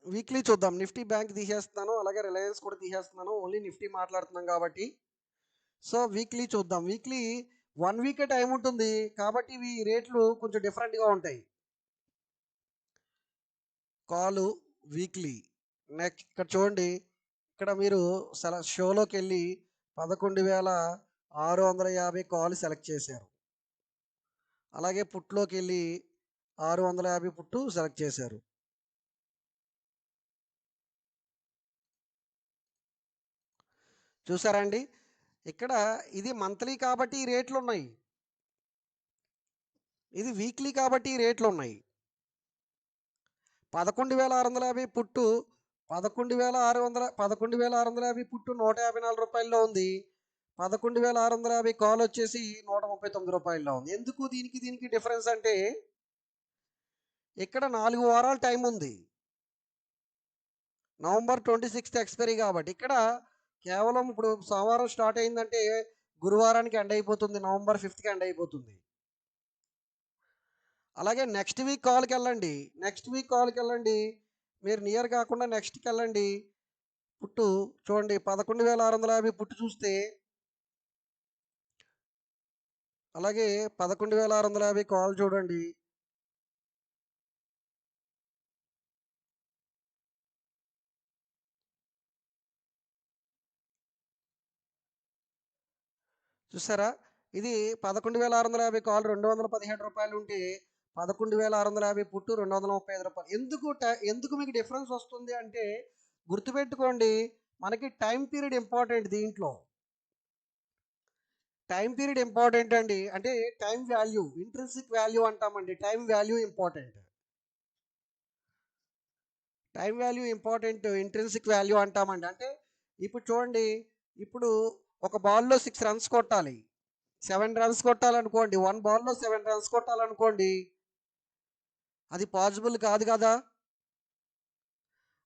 వీక్లీ చూద్దాం. నిఫ్టీ బ్యాంక్ తీసేస్తున్నాను. అలాగే రిలయన్స్ కూడా తీసేస్తున్నాను. ఓన్లీ నిఫ్టీ మాట్లాడుతున్నాం కాబట్టి. సో, వీక్లీ చూద్దాం. వీక్లీ 1 వీకే టైం ఉంటుంది. కాబట్టి ఇవి రేట్లు కొంచెం డిఫరెంట్‌గా ఉంటాయి. కాలు వీక్లీ నెక్స్ట్ ఇక్కడ చూడండి. ఇక్కడ మీరు షోలోకెళ్ళి 11,650 కాల్ సెలెక్ట్ చేశారు. అలాగే పుట్లోకెళ్ళి 650 పుట్టు సెలెక్ట్ చేశారు. చూసారా అండి? ఇక్కడ ఇది మంత్లీ కాబట్టి ఈ రేట్లు ఉన్నాయి. ఇది వీక్లీ కాబట్టి ఈ రేట్లు ఉన్నాయి. 11,650 పుట్టు 11,650 పుట్టు రూ. 154 ఉంది. 11,650 కాల్ వచ్చేసి రూ. 139 ఉంది. ఎందుకు దీనికి డిఫరెన్స్ అంటే ఇక్కడ 4 వారాల టైం ఉంది. నవంబర్ 26th ఎక్స్పైరీ కాబట్టి ఇక్కడ కేవలం ఇప్పుడు సోమవారం స్టార్ట్ అయిందంటే గురువారానికి ఎండ్ అయిపోతుంది. నవంబర్ 5th ఎండ్ అయిపోతుంది. అలాగే నెక్స్ట్ వీక్ కాల్కి వెళ్ళండి. మీరు నియర్ కాకుండా నెక్స్ట్కి వెళ్ళండి. పుట్టు చూడండి 11,650 పుట్టు చూస్తే అలాగే 11,650 కాల్ చూడండి. చూసారా? ఇది 11,650 కాల్ రూ. 217 ఉంటే 11,650 పుట్టు రూ. 235. ఎందుకు మీకు డిఫరెన్స్ వస్తుంది అంటే గుర్తుపెట్టుకోండి, మనకి టైం పీరియడ్ ఇంపార్టెంట్ దీంట్లో. టైం పీరియడ్ ఇంపార్టెంట్ అండి. అంటే టైం వాల్యూ, ఇంట్రిన్సిక్ వాల్యూ అంటామండి. Time value important. Time value important, intrinsic value అంటామండి. అంటే ఇప్పుడు చూడండి, ఇప్పుడు ఒక బాల్లో 6 రన్స్ కొట్టాలి. 7 రన్స్ కొట్టాలనుకోండి. 1 బాల్లో 7 రన్స్ కొట్టాలనుకోండి. అది పాసిబుల్ కాదు కదా!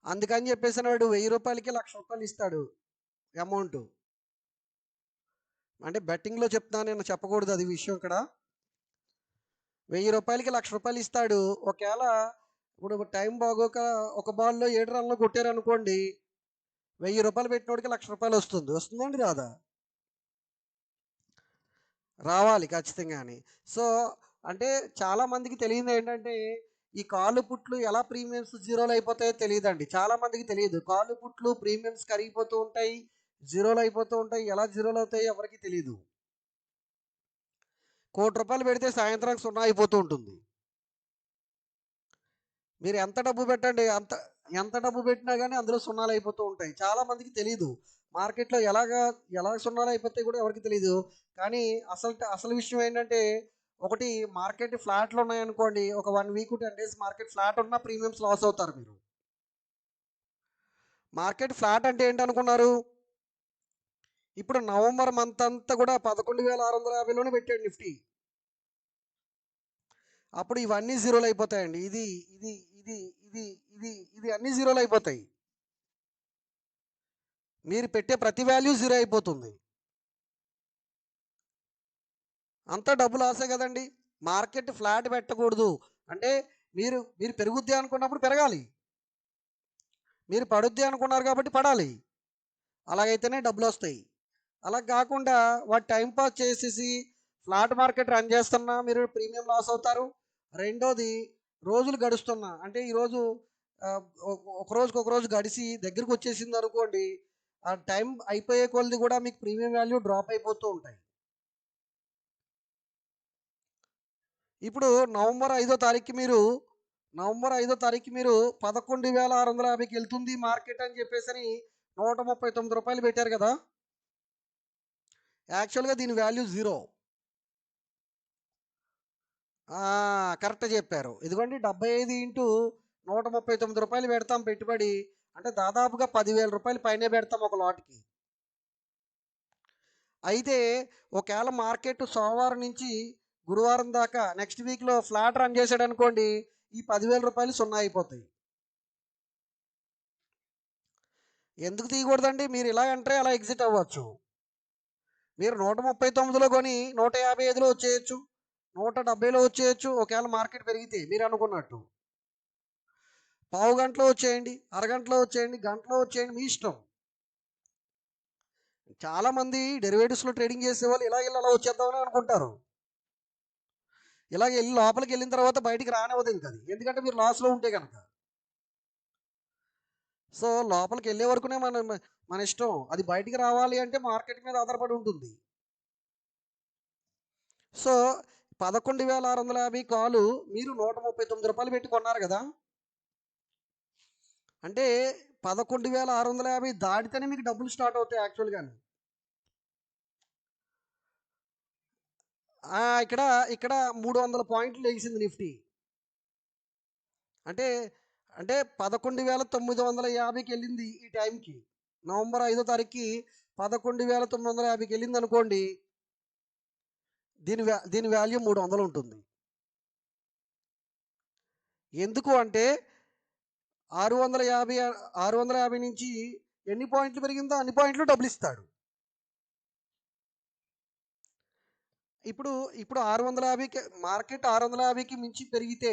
అందుకని చెప్పేసి వాడు రూ. 1,000కి రూ. 1,00,000 ఇస్తాడు అమౌంట్. అంటే బెట్టింగ్‌లో చెప్తున్నాను, నేను చెప్పకూడదు అది విషయం ఇక్కడ. రూ. 1,000కి రూ. 1,00,000 ఇస్తాడు. ఒకవేళ ఇప్పుడు టైం బాగోక ఒక బాల్‌లో 7 రన్‌లు కొట్టారనుకోండి. రూ. 1,000 పెట్టినోడికి రూ. 1,00,000 వస్తుంది. వస్తుందండి రాదా? రావాలి ఖచ్చితంగాని. సో, అంటే చాలామందికి తెలియనిది ఏంటంటే ఈ కాలు పుట్లు ఎలా ప్రీమియమ్స్ జీరోలు అయిపోతాయో తెలియదండి. చాలామందికి తెలియదు. కాలు పుట్లు ప్రీమియమ్స్ కరిగిపోతూ ఉంటాయి. జీరోలు అయిపోతూ ఉంటాయి. ఎలా జీరోలు అవుతాయో ఎవరికీ తెలీదు. రూ. 1,00,000 పెడితే సాయంత్రం సున్నా అయిపోతూ ఉంటుంది. మీరు ఎంత డబ్బు పెట్టండి, ఎంత డబ్బు పెట్టినా గానీ అందులో సున్నాలు అయిపోతూ ఉంటాయి. చాలామందికి తెలీదు. మార్కెట్‌లో ఎలా సున్నాలు అయిపోతాయో కూడా ఎవరికీ తెలీదు. కానీ అసలు విషయం ఏంటంటే ఒకటి, మార్కెట్ ఫ్లాట్లు ఉన్నాయనుకోండి. ఒక 1 వీక్ 10 డేస్ మార్కెట్ ఫ్లాట్ ఉన్నా ప్రీమియమ్స్ లాస్ అవుతారు మీరు. మార్కెట్ ఫ్లాట్ అంటే ఏంటనుకున్నారు? ఇప్పుడు నవంబర్ మంత్ అంతా కూడా 11,650లోనే పెట్టాడు నిఫ్టీ. అప్పుడు ఇవన్నీ జీరోలు అయిపోతాయండి. ఇది ఇది ఇది ఇది ఇది ఇది అన్నీ జీరోలు అయిపోతాయి. మీరు పెట్టే ప్రతి వాల్యూ జీరో అయిపోతుంది. అంతా డబ్బు లాసే కదండి. మార్కెట్ ఫ్లాట్ పెట్టకూడదు. అంటే మీరు పెరుగుద్ది అనుకున్నప్పుడు పెరగాలి. మీరు పడుద్ది అనుకున్నారు కాబట్టి పడాలి. అలాగైతేనే డబ్బులు వస్తాయి. అలా కాకుండా వాడు టైం పాస్ చేసేసి ఫ్లాట్ మార్కెట్ రన్ చేస్తున్నా మీరు ప్రీమియం లాస్ అవుతారు. రెండోది, రోజులు గడుస్తున్నా అంటే ఈరోజు ఒక రోజు గడిచి దగ్గరికి వచ్చేసింది అనుకోండి. ఆ టైం అయిపోయే కొలది కూడా మీకు ప్రీమియం వాల్యూ డ్రాప్ అయిపోతూ ఉంటాయి. ఇప్పుడు నవంబర్ 5వ తారీఖుకి మీరు నవంబర్ 5వ తారీఖు మీరు 11,650కి వెళ్తుంది మార్కెట్ అని చెప్పేసి రూ. 139 పెట్టారు కదా. యాక్చువల్గా దీని వాల్యూ జీరో. కరెక్ట్ చెప్పారు. ఇదిగోండి 75 ఇంటూ రూ. 139 పెడతాం పెట్టుబడి. అంటే దాదాపుగా 10,000 రూపాయలు పైనే పెడతాం ఒక లాట్కి. అయితే ఒకవేళ మార్కెట్ సోమవారం నుంచి గురువారం దాకా నెక్స్ట్ వీక్లో ఫ్లాట్ రన్ చేశాడు అనుకోండి, ఈ 10,000 రూపాయలు సున్నా అయిపోతాయి. ఎందుకు తీయకూడదండి? మీరు ఇలా ఎంట్రీ అలా ఎగ్జిట్ అవ్వచ్చు. మీరు 139లో కొని 155లో వచ్చేయచ్చు, 170లో వచ్చేయచ్చు. ఒకవేళ మార్కెట్ పెరిగితే మీరు అనుకున్నట్టు పావు గంటలో వచ్చేయండి, అరగంటలో వచ్చేయండి, గంటలో వచ్చేయండి, మీ ఇష్టం. చాలామంది డెరివేటివ్స్లో ట్రేడింగ్ చేసే వాళ్ళు ఇలా అలా వచ్చేద్దామని అనుకుంటారు. ఇలాగ వెళ్ళి లోపలికి వెళ్ళిన తర్వాత బయటికి రానివ్వదు ఇంకా అది, ఎందుకంటే మీరు లాస్లో ఉంటే కనుక. సో లోపలికి వెళ్ళే వరకునే మన ఇష్టం. అది బయటికి రావాలి అంటే మార్కెట్ మీద ఆధారపడి ఉంటుంది. సో 11,650 కాలు మీరు 139 రూపాయలు పెట్టి కొన్నారు కదా. అంటే 11,650 దాటితేనే మీకు డబ్బులు స్టార్ట్ అవుతాయి యాక్చువల్గా. ఇక్కడ ఇక్కడ 300 పాయింట్లు వేసింది నిఫ్టీ. అంటే అంటే 11,950కి వెళ్ళింది ఈ టైంకి. నవంబర్ 5వ తారీఖుకి 11,950కి వెళ్ళింది అనుకోండి. దీని వాల్యూ 300 ఉంటుంది. ఎందుకు అంటే 650 నుంచి ఎన్ని పాయింట్లు పెరిగిందో అన్ని పాయింట్లు డబ్బులు ఇస్తాడు. ఇప్పుడు 650కి మార్కెట్ 650కి మించి పెరిగితే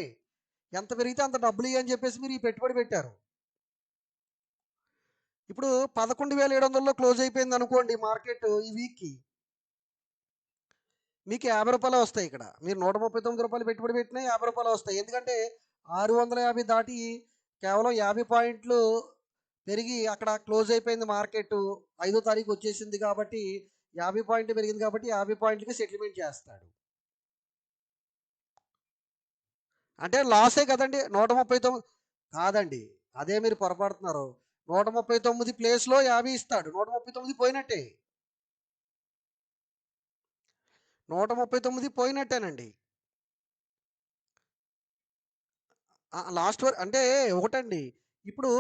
ఎంత పెరిగితే అంత డబ్బులు ఇవ్వని చెప్పేసి మీరు ఈ పెట్టుబడి పెట్టారు. ఇప్పుడు 11,700లో క్లోజ్ అయిపోయింది అనుకోండి మార్కెట్ ఈ వీక్కి, మీకు 50 రూపాయలు వస్తాయి. ఇక్కడ మీరు 139 రూపాయలు పెట్టుబడి పెట్టినా 50 రూపాయలు వస్తాయి. ఎందుకంటే 650 దాటి కేవలం 50 పాయింట్లు పెరిగి అక్కడ క్లోజ్ అయిపోయింది మార్కెట్. 5వ తారీఖు వచ్చేసింది కాబట్టి 50 పాయింట్లు పెరిగింది కాబట్టి 50 పాయింట్లకి సెటిల్మెంట్ చేస్తాడు. అంటే లాసే కదండి. 139 కాదండి, అదే మీరు పొరపాడుతున్నారు. 139 ప్లేస్లో 50 ఇస్తాడు. 139 పోయినట్టే. 139 పోయినట్టేనండి. లాస్ట్ వరకు అంటే ఒకటండి. ఇప్పుడు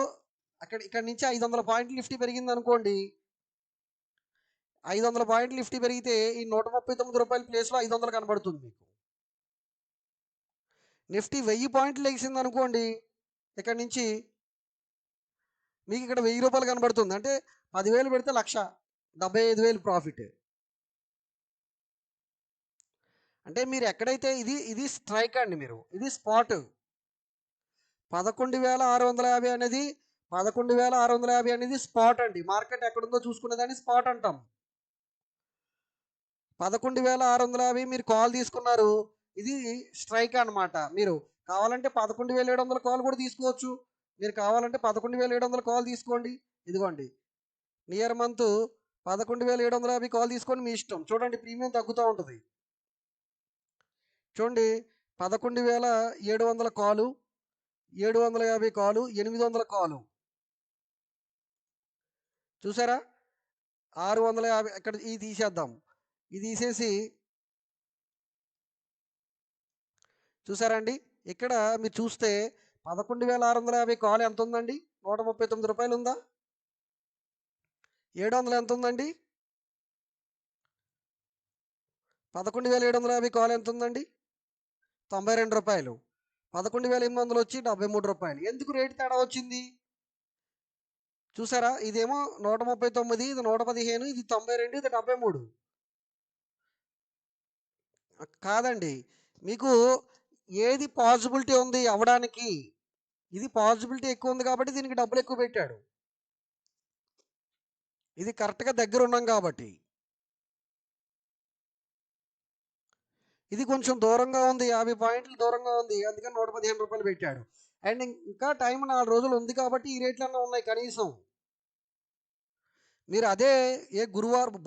ఇక్కడ నుంచి 500 పాయింట్లు నిఫ్టీ పెరిగింది అనుకోండి. 500 పాయింట్లు నిఫ్టీ పెరిగితే ఈ 139 రూపాయల ప్లేస్లో 500 కనబడుతుంది మీకు. నిఫ్టీ 1000 పాయింట్లు లెగిసింది అనుకోండి, ఇక్కడ నుంచి మీకు ఇక్కడ 1000 రూపాయలు కనబడుతుంది. అంటే 10,000 పెడితే 1,75,000 ప్రాఫిట్. అంటే మీరు ఎక్కడైతే ఇది స్ట్రైక్ అండి, మీరు ఇది స్పాట్. 11,650 అనేది 11,650 అనేది స్పాట్ అండి. మార్కెట్ ఎక్కడుందో చూసుకునేదాన్ని స్పాట్ అంటాం. 11,650 మీరు కాల్ తీసుకున్నారు, ఇది స్ట్రైక్ అనమాట. మీరు కావాలంటే 11,700 కాల్ కూడా తీసుకోవచ్చు. మీరు కావాలంటే 11,700 కాల్ తీసుకోండి. ఇదిగోండి నియర్ మంత్ 11,750 కాల్ తీసుకోండి, మీ ఇష్టం. చూడండి ప్రీమియం తగ్గుతూ ఉంటుంది. చూడండి 11,700 కాలు, 750 కాలు, 800 కాలు. చూసారా 650. ఇక్కడ ఇది తీసేద్దాం, ఇది తీసేసి చూసారండి. ఇక్కడ మీరు చూస్తే 11,650 కాల్ ఎంత ఉందండి? 139 రూపాయలు ఉందా? 700 ఎంత ఉందండి? 11,750 కాల్ ఎంత ఉందండి? 92 రూపాయలు. 11,800 వచ్చి 73 రూపాయలు. ఎందుకు రేటు తేడా వచ్చింది చూసారా? ఇదేమో 139, ఇది 115, ఇది 92, ఇది 73. కాదండి, మీకు ఏది పాసిబిలిటీ ఉంది అవ్వడానికి? ఇది పాసిబిలిటీ ఎక్కువ ఉంది కాబట్టి దీనికి డబ్బులు ఎక్కువ పెట్టాడు. ఇది కరెక్ట్గా దగ్గర ఉన్నాం కాబట్టి. ఇది కొంచెం దూరంగా ఉంది, 50 పాయింట్లు దూరంగా ఉంది, అందుకని 115 రూపాయలు పెట్టాడు. అండ్ ఇంకా టైం 4 రోజులు ఉంది కాబట్టి ఈ రేట్లన్నా ఉన్నాయి కనీసం. మీరు అదే ఏ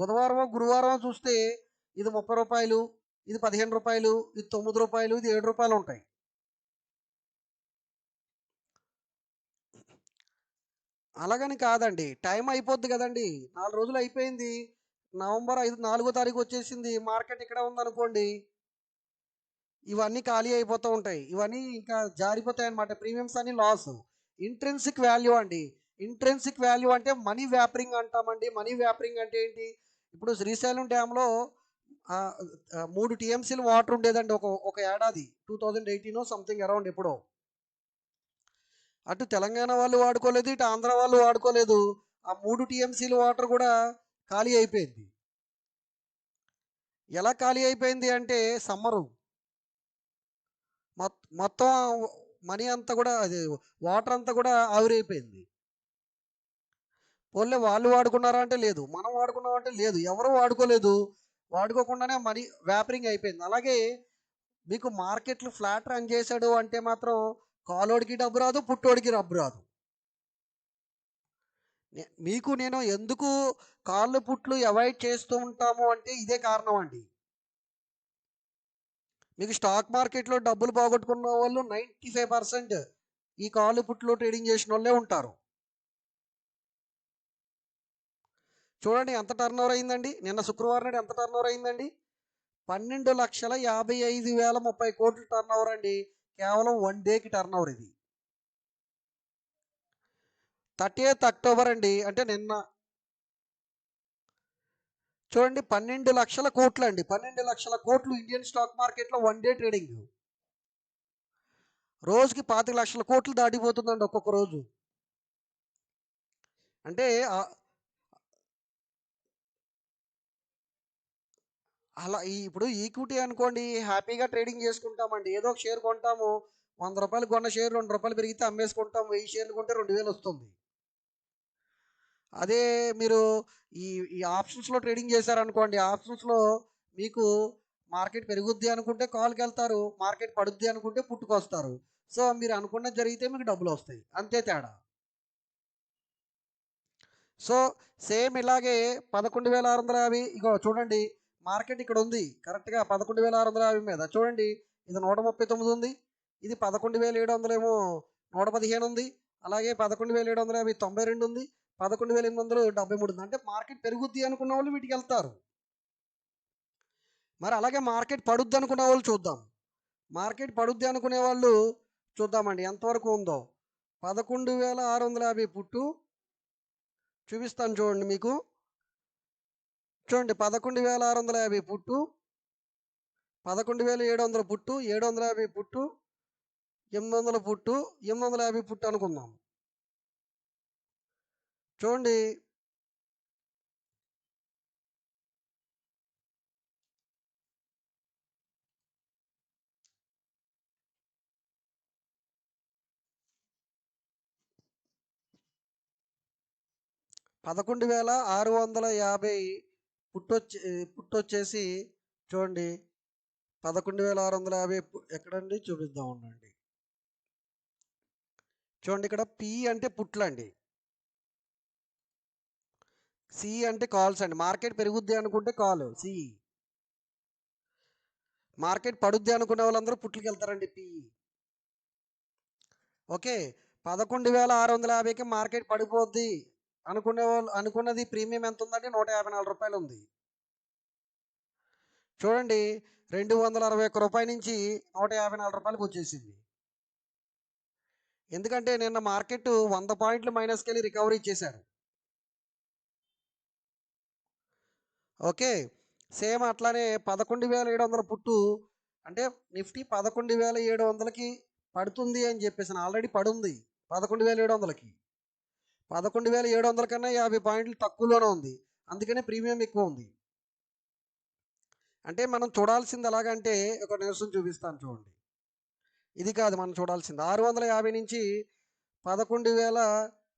బుధవారమో గురువారమో చూస్తే ఇది 30 రూపాయలు, ఇది 15 రూపాయలు, ఇది 9 రూపాయలు, ఇది 7 రూపాయలు ఉంటాయి. అలాగని కాదండి. టైం అయిపోద్ది కదండీ! 4 రోజులు అయిపోయింది. నవంబర్ 4 తారీఖు వచ్చేసింది. మార్కెట్ ఇక్కడే ఉందనుకోండి. ఇవన్నీ ఖాళీ అయిపోతూ ఉంటాయి. ఇవన్నీ ఇంకా జారిపోతాయన్నమాట. ప్రీమియమ్స్ అన్నీ లాస్. ఇంట్రిన్సిక్ వాల్యూ అండి. ఇంట్రిన్సిక్ వాల్యూ అంటే మనీ వ్యాపరింగ్ అంటామండి. మనీ వ్యాపరింగ్ అంటే ఏంటి? ఇప్పుడు శ్రీశైలం డ్యామ్‌లో 3 టీఎంసీలు వాటర్ ఉండేదండి ఒక ఏడాది. 2018 సంథింగ్ అరౌండ్ ఎప్పుడో. అటు తెలంగాణ వాళ్ళు వాడుకోలేదు. ఇటు ఆంధ్ర వాళ్ళు వాడుకోలేదు. ఆ 3 టీఎంసీలు వాటర్ కూడా ఖాళీ అయిపోయింది. ఎలా ఖాళీ అయిపోయింది అంటే సమ్మరు. మొత్తం మనీ అంతా కూడా అది వాటర్ అంతా కూడా ఆవిరైపోయింది. పోన్లే వాళ్ళు వాడుకున్నారా అంటే లేదు. మనం వాడుకున్నాం అంటే లేదు. ఎవరు వాడుకోలేదు. వాడుకోకుండానే మనీ వ్యాపరింగ్ అయిపోయింది. అలాగే మీకు మార్కెట్లు ఫ్లాట్ రన్ చేశాడు అంటే మాత్రం కాలోడికి డబ్బు రాదు, పుట్టోడికి డబ్బు రాదు. మీకు నేను ఎందుకు కాళ్ళు పుట్లు అవాయిడ్ చేస్తూ ఉంటాము అంటే ఇదే కారణం అండి. మీకు స్టాక్ మార్కెట్లో డబ్బులు పోగొట్టుకున్న వాళ్ళు 95% ఈ కాళ్ళు పుట్లు ట్రేడింగ్ చేసిన వాళ్ళే ఉంటారు. చూడండి ఎంత టర్నోవర్ అయిందండి. నిన్న శుక్రవారం నాడు ఎంత టర్నోవర్ అయిందండి? 12,55,030 కోట్లు టర్నోవర్ అండి. కేవలం 1 డేకి టర్నోవర్ ఇది. 30th అక్టోబర్ అండి. అంటే నిన్న చూడండి 12 లక్షల కోట్లు అండి. 12 లక్షల కోట్లు ఇండియన్ స్టాక్ మార్కెట్లో 1 డే ట్రేడింగ్. రోజుకి 25 లక్షల కోట్లు దాటిపోతుందండి ఒక్కొక్క రోజు. అంటే అలా ఇప్పుడు ఈక్విటీ అనుకోండి హ్యాపీగా ట్రేడింగ్ చేసుకుంటామండి. ఏదో ఒక షేర్ కొంటాము. రూ. 100 కొన్న షేర్ రూ. 2 పెరిగితే అమ్మేసుకుంటాం. 1000 షేర్లు కొంటే 2000 వస్తుంది. అదే మీరు ఈ ఈ ఆప్షన్స్లో ట్రేడింగ్ చేశారనుకోండి. ఆప్షన్స్లో మీకు మార్కెట్ పెరుగుద్ది అనుకుంటే కాల్కి వెళ్తారు. మార్కెట్ పడుద్ది అనుకుంటే పుట్టుకొస్తారు. సో మీరు అనుకున్నది జరిగితే మీకు డబ్బులు వస్తాయి. అంతే తేడా. సో సేమ్ ఇలాగే 11,650 ఇగో చూడండి. మార్కెట్ ఇక్కడ ఉంది కరెక్ట్గా 11,650 మీద చూడండి. ఇది 139 ఉంది. ఇది 11,700 ఏమో 115 ఉంది. అలాగే 11,750 92 ఉంది. 11,873 ఉంది. అంటే మార్కెట్ పెరుగుద్ది అనుకున్న వాళ్ళు వీటికి వెళ్తారు. మరి అలాగే మార్కెట్ పడుద్ది అనుకున్న వాళ్ళు చూద్దాం. మార్కెట్ పడుద్ది అనుకునే వాళ్ళు చూద్దామండి ఎంతవరకు ఉందో. 11,650 పుట్టు చూపిస్తాను చూడండి మీకు. చూడండి 11,650 పుట్టు, 11,700 పుట్టు, 750 పుట్టు, 800 పుట్టు, 850 పుట్టు అనుకుందాం. చూడండి 11,650 పుట్టొచ్చేసి చూడండి 11,650 ఎక్కడండి చూపిద్దాం ఉండండి. చూడండి ఇక్కడ పి అంటే పుట్లండి, సి అంటే కాల్స్ అండి. మార్కెట్ పెరుగుద్ది అనుకుంటే కాల్ సి, మార్కెట్ పడుద్ది అనుకునే వాళ్ళందరూ పుట్లకి వెళ్తారండి పి. ఓకే 11,650కి మార్కెట్ పడిపోద్ది అనుకునే వాళ్ళు అనుకున్నది ప్రీమియం ఎంత ఉందండి? 154 రూపాయలు ఉంది. చూడండి 261 రూపాయల నుంచి 154 రూపాయలకు వచ్చేసింది. ఎందుకంటే నిన్న మార్కెట్ 100 పాయింట్లు మైనస్కి వెళ్ళి రికవరీ చేశారు. ఓకే సేమ్ అట్లానే 11,700 పుట్టు అంటే నిఫ్టీ 11,700కి పడుతుంది అని చెప్పేసి ఆల్రెడీ పడుంది. 11,700కి 11,700 కన్నా 50 పాయింట్లు తక్కువలోనే ఉంది. అందుకనే ప్రీమియం ఎక్కువ ఉంది. అంటే మనం చూడాల్సింది ఎలాగంటే ఒక నిమిషం చూపిస్తాను చూడండి. ఇది కాదు మనం చూడాల్సింది 650 నుంచి 11,000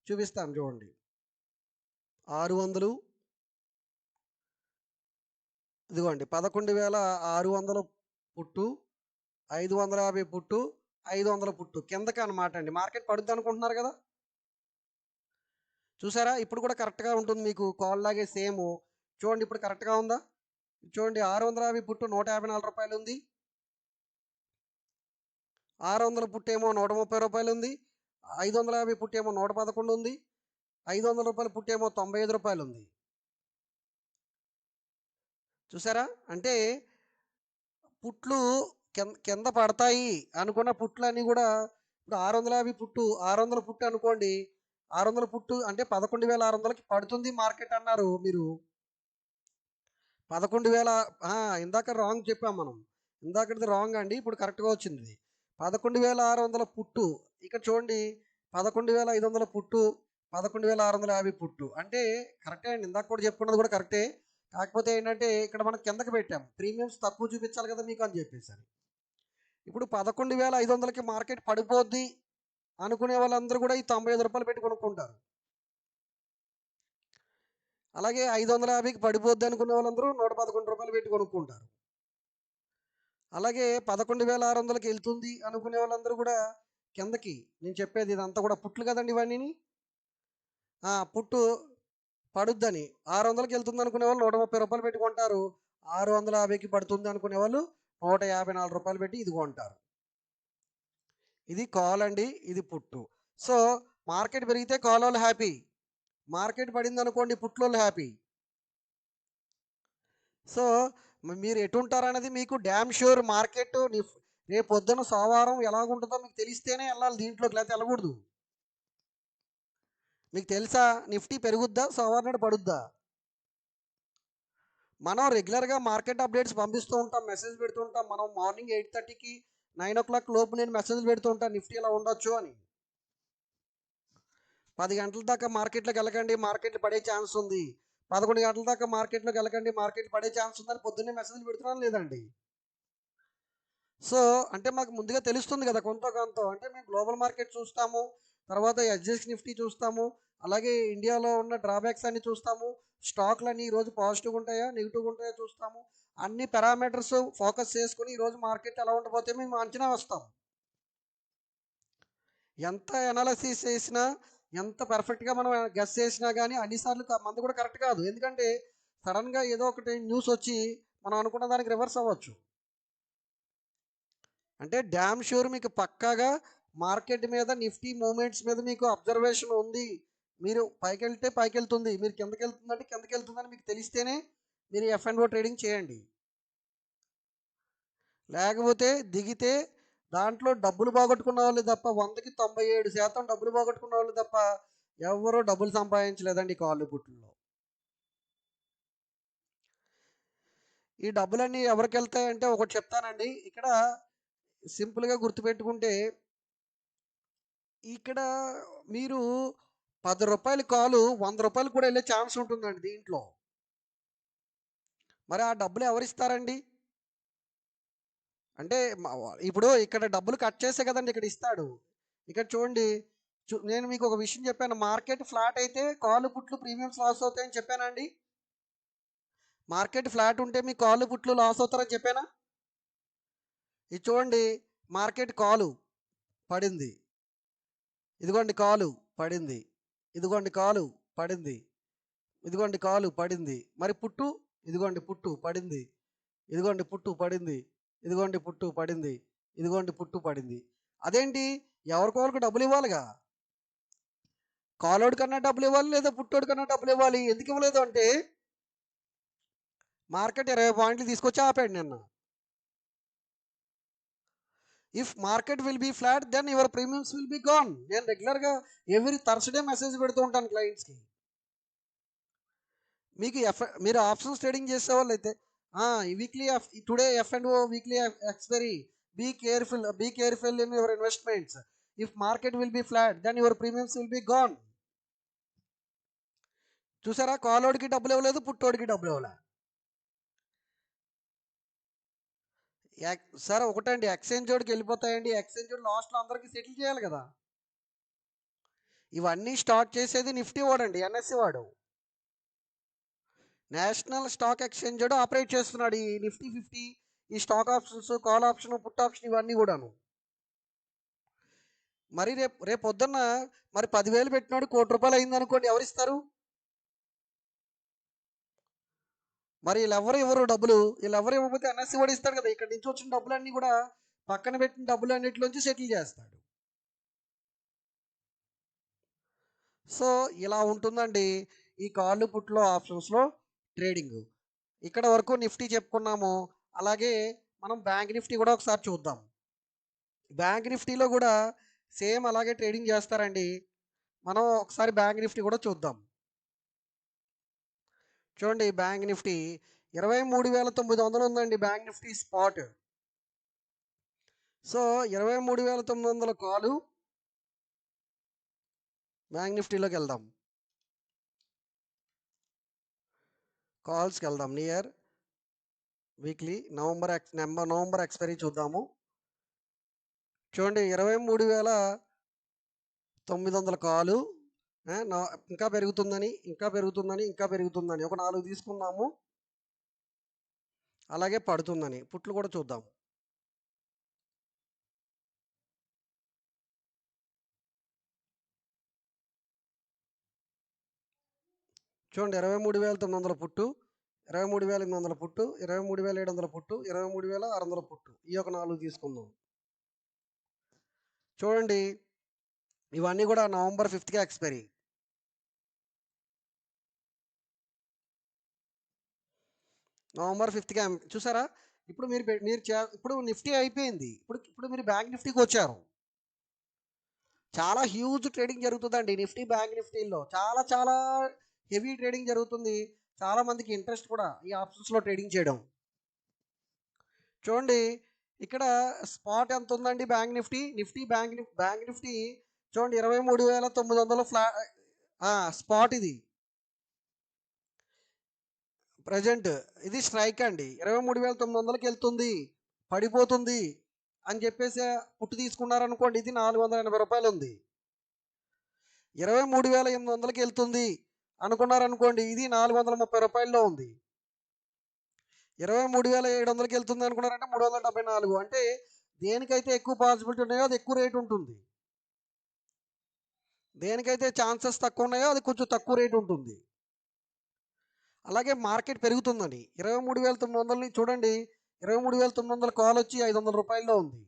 చూపిస్తాను చూడండి. 600 ఇదిగోండి 11,600 పుట్టు, 550 పుట్టు, 500 పుట్టు కిందకి అనమాట అండి. మార్కెట్ పడుద్ది అనుకుంటున్నారు కదా, చూసారా? ఇప్పుడు కూడా కరెక్ట్గా ఉంటుంది మీకు కాల్ లాగే సేమ్. చూడండి ఇప్పుడు కరెక్ట్గా ఉందా? చూడండి 650 పుట్టు 154 రూపాయలు ఉంది. 600 పుట్టేమో 130 రూపాయలు ఉంది. 550 పుట్టేమో 111 ఉంది. రూపాయల పుట్టు ఏమో రూపాయలు ఉంది. చూసారా? అంటే పుట్లు కింద పడతాయి అనుకున్న పుట్లన్నీ కూడా ఇప్పుడు 650 పుట్టు 600 పుట్టు అనుకోండి. 600 పుట్టు అంటే 11,600కి పడుతుంది మార్కెట్ అన్నారు మీరు. 11,000 ఇందాక రాంగ్ చెప్పాం మనం. ఇందాకటిది రాంగ్ అండి, ఇప్పుడు కరెక్ట్గా వచ్చింది. 11,600 పుట్టు ఇక్కడ చూడండి. 11,500 పుట్టు, 11,650 పుట్టు అంటే కరెక్టే అండి. ఇందాక కూడా చెప్పుకున్నది కూడా కరెక్టే. కాకపోతే ఏంటంటే ఇక్కడ మనం కిందకి పెట్టాం, ప్రీమియమ్స్ తక్కువ చూపించాలి కదా మీకు అని చెప్పేసి. ఇప్పుడు 11,500కి మార్కెట్ పడిపోద్ది అనుకునే వాళ్ళందరూ కూడా ఈ 95 రూపాయలు పెట్టి కొనుక్కుంటారు. అలాగే 550కి పడిపోద్ది అనుకునే వాళ్ళందరూ 111 రూపాయలు పెట్టి కొనుక్కుంటారు. అలాగే 11,600కి వెళ్తుంది అనుకునే వాళ్ళందరూ కూడా కిందకి, నేను చెప్పేది ఇదంతా కూడా పుట్లు కదండి ఇవన్నీ. పుట్టు పడుద్దని 600కి వెళ్తుంది అనుకునే వాళ్ళు 130 రూపాయలు పెట్టి కొంటారు. 650కి పడుతుంది అనుకునే వాళ్ళు 154 రూపాయలు పెట్టి ఇది కొంటారు. ఇది కాల్ అండి, ఇది పుట్టు. సో మార్కెట్ పెరిగితే కాల్ వాళ్ళు హ్యాపీ, మార్కెట్ పడింది అనుకోండి పుట్లోళ్ళు హ్యాపీ. సో మీరు ఎటు ఉంటారనేది మీకు డ్యామ్ షూర్. మార్కెట్ రేపు పొద్దున సోమవారం ఎలాగుంటుందో మీకు తెలిస్తేనే వెళ్ళాలి దీంట్లోకి, లేకపోతే వెళ్ళకూడదు. మీకు తెలుసా నిఫ్టీ పెరుగుద్దా సోమవారం నాడు పడుద్దా? మనం రెగ్యులర్గా మార్కెట్ అప్డేట్స్ పంపిస్తూ ఉంటాం, మెసేజ్ పెడుతూ ఉంటాం. మనం మార్నింగ్ 8:30కి 9 o'clock లోపు నేను మెసేజ్లు పెడుతూ ఉంటాను నిఫ్టీ ఇలా ఉండొచ్చు అని. 10 గంటల దాకా మార్కెట్లోకి వెళ్ళకండి, మార్కెట్లు పడే ఛాన్స్ ఉంది. 11 గంటల దాకా మార్కెట్లోకి వెళ్ళకండి, మార్కెట్ పడే ఛాన్స్ ఉందని పొద్దున్నే మెసేజ్లు పెడుతున్నాను లేదండి. సో అంటే మాకు ముందుగా తెలుస్తుంది కదా కొంత కొంత. అంటే మేము గ్లోబల్ మార్కెట్ చూస్తాము, తర్వాత ఎస్జిఎక్స్ నిఫ్టీ చూస్తాము, అలాగే ఇండియాలో ఉన్న డ్రాబ్యాక్స్ అన్ని చూస్తాము, స్టాక్లు అన్నీ ఈరోజు పాజిటివ్గా ఉంటాయా నెగిటివ్గా ఉంటాయా చూస్తాము. అన్ని పారామీటర్స్ ఫోకస్ చేసుకుని ఈరోజు మార్కెట్ ఎలా ఉండబోతే మేము అంచనా వస్తాం. ఎంత అనాలసిస్ చేసినా, ఎంత పర్ఫెక్ట్గా మనం గెస్ చేసినా కానీ అన్నిసార్లు మంది కూడా కరెక్ట్ కాదు. ఎందుకంటే సడన్గా ఏదో ఒకటి న్యూస్ వచ్చి మనం అనుకున్న దానికి రివర్స్ అవ్వచ్చు. అంటే డ్యామ్ షూర్ మీకు పక్కాగా మార్కెట్ మీద నిఫ్టీ మూమెంట్స్ మీద మీకు అబ్జర్వేషన్ ఉంది. మీరు పైకి వెళ్తే పైకి వెళ్తుంది, మీరు కిందకి వెళ్తుందంటే కిందకి వెళ్తుందని మీకు తెలిస్తేనే మీరు F&O ట్రేడింగ్ చేయండి. లేకపోతే దిగితే దాంట్లో డబ్బులు పోగొట్టుకున్న వాళ్ళు తప్ప 100కి 97% డబ్బులు పోగొట్టుకున్న వాళ్ళు తప్ప ఎవరూ డబ్బులు సంపాదించలేదండి కాళ్ళు పుట్టుల్లో. ఈ డబ్బులన్నీ ఎవరికి వెళ్తాయంటే ఒకటి చెప్తానండి. ఇక్కడ సింపుల్గా గుర్తుపెట్టుకుంటే, ఇక్కడ మీరు 10 రూపాయల కాలు 100 రూపాయలు కూడా వెళ్ళే ఛాన్స్ ఉంటుందండి దీంట్లో. మరి ఆ డబ్బులు ఎవరిస్తారండి? అంటే ఇప్పుడు ఇక్కడ డబ్బులు కట్ చేసే కదండి ఇక్కడ ఇస్తాడు. ఇక్కడ చూడండి, నేను మీకు ఒక విషయం చెప్పాను, మార్కెట్ ఫ్లాట్ అయితే కాలు పుట్లు ప్రీమియమ్స్ లాస్ అవుతాయని చెప్పానండి. మార్కెట్ ఫ్లాట్ ఉంటే మీ కాలు పుట్లు లాస్ అవుతారని చెప్పానా? ఇది చూడండి, మార్కెట్ కాలు పడింది, ఇదిగోండి కాలు పడింది, ఇదిగోండి కాలు పడింది, ఇదిగోండి కాలు పడింది. మరి పుట్టు, ఇదిగోండి పుట్టు పడింది, ఇదిగోండి పుట్టు పడింది, ఇదిగోండి పుట్టు పడింది, ఇదిగోండి పుట్టు పడింది. అదేంటి, ఎవరికోవరికి డబ్బులు ఇవ్వాలిగా. కాలోడి కన్నా డబ్బులు ఇవ్వాలి, లేదా పుట్టోడి కన్నా డబ్బులు ఇవ్వాలి. ఎందుకు ఇవ్వలేదు అంటే మార్కెట్ 20 పాయింట్లు తీసుకొచ్చి ఆపాడు నిన్న. If market will be flat then your premiums will be gone. నేను రెగ్యులర్గా ఎవ్రీ థర్స్డే మెసేజ్ పెడుతూ ఉంటాను క్లయింట్స్కి. మీకు మీరు ఆప్షన్స్ ట్రేడింగ్ చేసేవాళ్ళు అయితే weekly today F&O weekly expiry, be careful in your investments. If market will be flat then your premiums will be gone. చూసారా, కాలోడికి డబ్బులు ఇవ్వలేదు, పుట్టోడికి డబ్బులు ఇవ్వలేదు. సార్ ఒకటండి, ఎక్స్చేంజ్ జోడికి వెళ్ళిపోతాయండి. ఎక్స్చేంజ్ జోడి లాస్ట్లో అందరికీ సెటిల్ చేయాలి కదా. ఇవన్నీ స్టార్ట్ చేసేది నిఫ్టీ వాడండి, NSE వాడు. నేషనల్ స్టాక్ ఎక్స్చేంజ్ వాడు ఆపరేట్ చేస్తున్నాడు ఈ నిఫ్టీ 50, ఈ stock options, call option, put option ఇవన్నీ కూడాను. మరి రేపు పొద్దున్న మరి 10,000 పెట్టినాడు ₹1,00,00,000 అయింది అనుకోండి, ఎవరిస్తారు? మరి వీళ్ళెవరు ఇవ్వరు డబ్బులు. వీళ్ళెవరు ఇవ్వకపోతే NSE వాడు ఇస్తాడు కదా. ఇక్కడ నుంచి వచ్చిన డబ్బులన్నీ కూడా పక్కన పెట్టిన డబ్బులు అన్నిటిలోంచి సెటిల్ చేస్తాడు. సో ఇలా ఉంటుందండి ఈ కాళ్ళు పుట్లో ఆప్షన్స్లో ట్రేడింగ్. ఇక్కడ వరకు నిఫ్టీ చెప్పుకున్నాము. అలాగే మనం బ్యాంక్ నిఫ్టీ కూడా ఒకసారి చూద్దాం. బ్యాంక్ నిఫ్టీలో కూడా సేమ్ అలాగే ట్రేడింగ్ చేస్తారండి. మనం ఒకసారి బ్యాంక్ నిఫ్టీ కూడా చూద్దాం. చూడండి బ్యాంక్ నిఫ్టీ 23,900 ఉందండి బ్యాంక్ నిఫ్టీ స్పాట్. సో 23,900 కాలు బ్యాంక్ నిఫ్టీలోకి వెళ్దాం. కాల్స్కి వెళ్దాం. నియర్ వీక్లీ నవంబర్ ఎక్స్పైరీ చూద్దాము. చూడండి 23,900 కాలు. ఇంకా పెరుగుతుందని ఒక 4 తీసుకుందాము. అలాగే పడుతుందని పుట్లు కూడా చూద్దాం. చూడండి 23,900 పుట్టు, 23,800 పుట్టు, 23,700 పుట్టు, 23,600 పుట్టు. ఈ ఒక 4 తీసుకుందాం. చూడండి ఇవన్నీ కూడా నవంబర్ 5థ్కే ఎక్స్పైరీ. నవంబర్ 5థ్కే చూసారా? ఇప్పుడు ఇప్పుడు నిఫ్టీ అయిపోయింది. ఇప్పుడు మీరు బ్యాంక్ నిఫ్టీకి వచ్చారు. చాలా హ్యూజ్ ట్రేడింగ్ జరుగుతుందండి నిఫ్టీ బ్యాంక్ నిఫ్టీలో. చాలా చాలా హెవీ ట్రేడింగ్ జరుగుతుంది. చాలా మందికి ఇంట్రెస్ట్ కూడా ఈ ఆప్షన్స్లో ట్రేడింగ్ చేయడం. చూడండి ఇక్కడ స్పాట్ ఎంత ఉందండి బ్యాంక్ నిఫ్టీ. బ్యాంక్ నిఫ్టీ చూడండి 23,900 స్పాట్. ఇది ప్రజెంట్ ఇది స్ట్రైక్ అండి. 23,900కి వెళ్తుంది, పడిపోతుంది అని చెప్పేసి పుట్టు తీసుకున్నారనుకోండి, ఇది 480 రూపాయలు ఉంది. 23,800కి వెళ్తుంది అనుకున్నారనుకోండి, ఇది 430 రూపాయల్లో ఉంది. 23,700కి వెళ్తుంది అనుకున్నారంటే 374. అంటే దేనికైతే ఎక్కువ పాసిబిలిటీ ఉన్నాయో అది ఎక్కువ రేటు ఉంటుంది, దేనికైతే ఛాన్సెస్ తక్కువ ఉన్నాయో అది కొంచెం తక్కువ రేటు ఉంటుంది. అలాగే మార్కెట్ పెరుగుతుందని 23,900 చూడండి. 23,900 కాల్ వచ్చి 500 రూపాయల్లో ఉంది.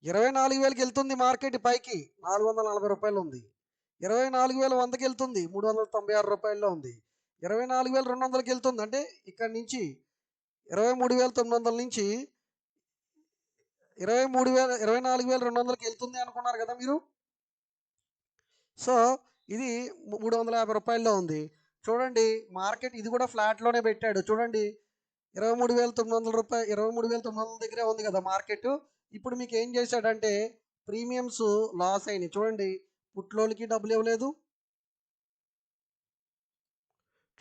24,000కి వెళ్తుంది మార్కెట్ పైకి, 440 రూపాయలు ఉంది. 24,100కి వెళ్తుంది, 396 రూపాయల్లో ఉంది. 24,200కి వెళ్తుంది, అంటే ఇక్కడ నుంచి 23,900 నుంచి 24,200కి వెళ్తుంది అనుకున్నారు కదా మీరు. సో ఇది 350 రూపాయల్లో ఉంది. చూడండి మార్కెట్ ఇది కూడా ఫ్లాట్లోనే పెట్టాడు. చూడండి 23,900 రూపాయలు, 23,900 దగ్గరే ఉంది కదా మార్కెట్. ఇప్పుడు మీకు ఏం చేశాడంటే ప్రీమియమ్స్ లాస్ అయినాయి. చూడండి పుట్లోళ్ళకి డబ్బులు ఇవ్వలేదు,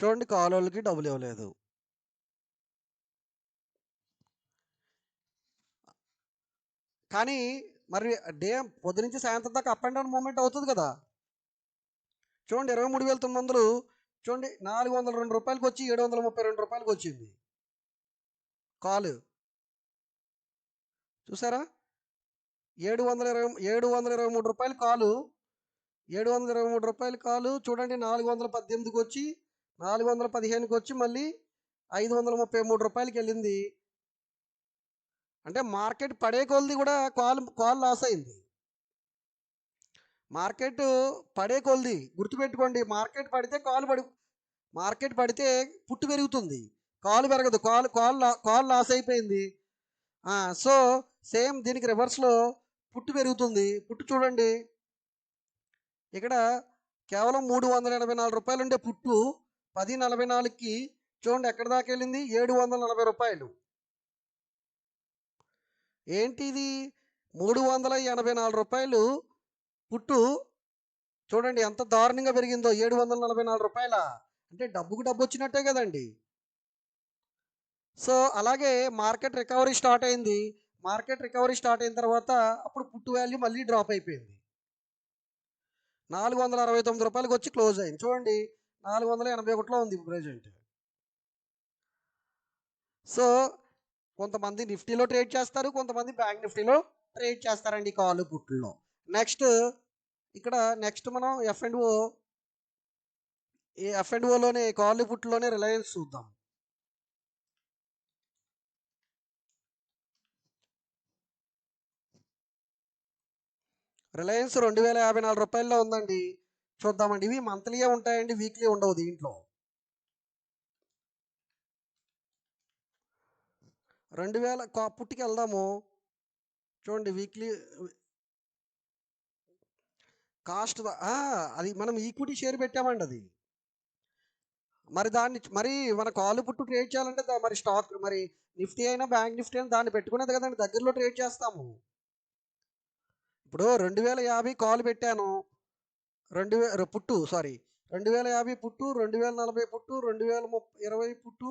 చూడండి కాలోళ్ళకి డబ్బులు ఇవ్వలేదు. కానీ మరి డే పొద్దు నుంచి సాయంత్రం దాకా అప్ అండ్ డౌన్ మూమెంట్ అవుతుంది కదా. చూడండి 23,900 చూడండి 402 రూపాయలకి వచ్చి 732 రూపాయలకి వచ్చింది కాలు. చూసారా? 723 రూపాయలు కాలు, 723 రూపాయలు కాలు. చూడండి 418కి వచ్చి 415కి వచ్చి మళ్ళీ 533 రూపాయలకి వెళ్ళింది. అంటే మార్కెట్ పడే కొలది కూడా కాల్ లాస్ అయింది. మార్కెట్ పడే కొలది గుర్తుపెట్టుకోండి. మార్కెట్ పడితే పుట్టు పెరుగుతుంది, కాలు పెరగదు. కాల్ లాస్ అయిపోయింది. సో సేమ్ దీనికి రివర్స్లో పుట్టు పెరుగుతుంది. పుట్టు చూడండి ఇక్కడ కేవలం 384 రూపాయలు ఉండే పుట్టు 10.44కి చూడండి ఎక్కడ దాకా వెళ్ళింది, 740 రూపాయలు. ఏంటి ఇది 384 రూపాయలు పుట్టు చూడండి ఎంత దారుణంగా పెరిగిందో. 744 రూపాయల అంటే డబ్బుకు డబ్బు వచ్చినట్టే కదండి. సో అలాగే మార్కెట్ రికవరీ స్టార్ట్ అయింది. మార్కెట్ రికవరీ స్టార్ట్ అయిన తర్వాత అప్పుడు పుట్టు వాల్యూ మళ్ళీ డ్రాప్ అయిపోయింది. 469 రూపాయలకి వచ్చి క్లోజ్ అయింది. చూడండి 481లో ఉంది ప్రజెంట్. సో కొంతమంది నిఫ్టీలో ట్రేడ్ చేస్తారు, కొంతమంది బ్యాంక్ నిఫ్టీలో ట్రేడ్ చేస్తారండి కాలు పుట్టుల్లో. నెక్స్ట్ మనం ఎఫ్ఎండ్ఓలోనే కాలు పుట్టులోనే రిలయన్స్ చూద్దాం. రిలయన్స్ 2,054 రూపాయల్లో ఉందండి. చూద్దామండి. ఇవి మంత్లీయే ఉంటాయండి, వీక్లీ ఉండవు దీంట్లో. 2000 పుట్టికి వెళ్దాము. చూడండి వీక్లీ కాస్ట్ అది మనం ఈక్విటీ షేర్ పెట్టామండి అది. మరి దాన్ని మరి మన కాలు పుట్టు ట్రేడ్ చేయాలంటే మరి స్టాక్ మరి నిఫ్టీ అయినా బ్యాంక్ నిఫ్టీ అయినా దాన్ని పెట్టుకునేది కదండి, దగ్గరలో ట్రేడ్ చేస్తాము. ఇప్పుడు 2050 కాల్ పెట్టాను, 2000 పుట్టు, సారీ 2050 పుట్టు, 2040 పుట్టు, 2020 పుట్టు,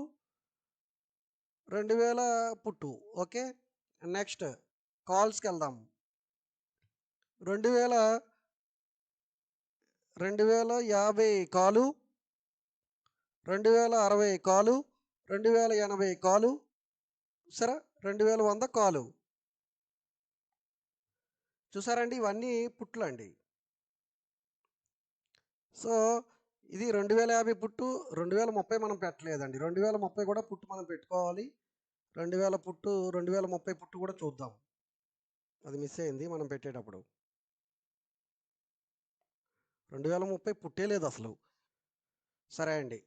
2000 పుట్టు. ఓకే, నెక్స్ట్ కాల్స్కి వెళ్దాం. 2050 కాలు, 2060 కాలు, 2080 కాలు, సరే 2100 కాలు. చూసారండి, ఇవన్నీ పుట్లు అండి. సో ఇది 2050 పుట్టు, 2030 మనం పెట్టలేదండి. 2030 కూడా పుట్టు మనం పెట్టుకోవాలి. 2000 పుట్టు, 2030 పుట్టు కూడా చూద్దాం. అది మిస్ అయింది మనం పెట్టేటప్పుడు. 2030 పుట్టే లేదు అసలు. సరే అండి,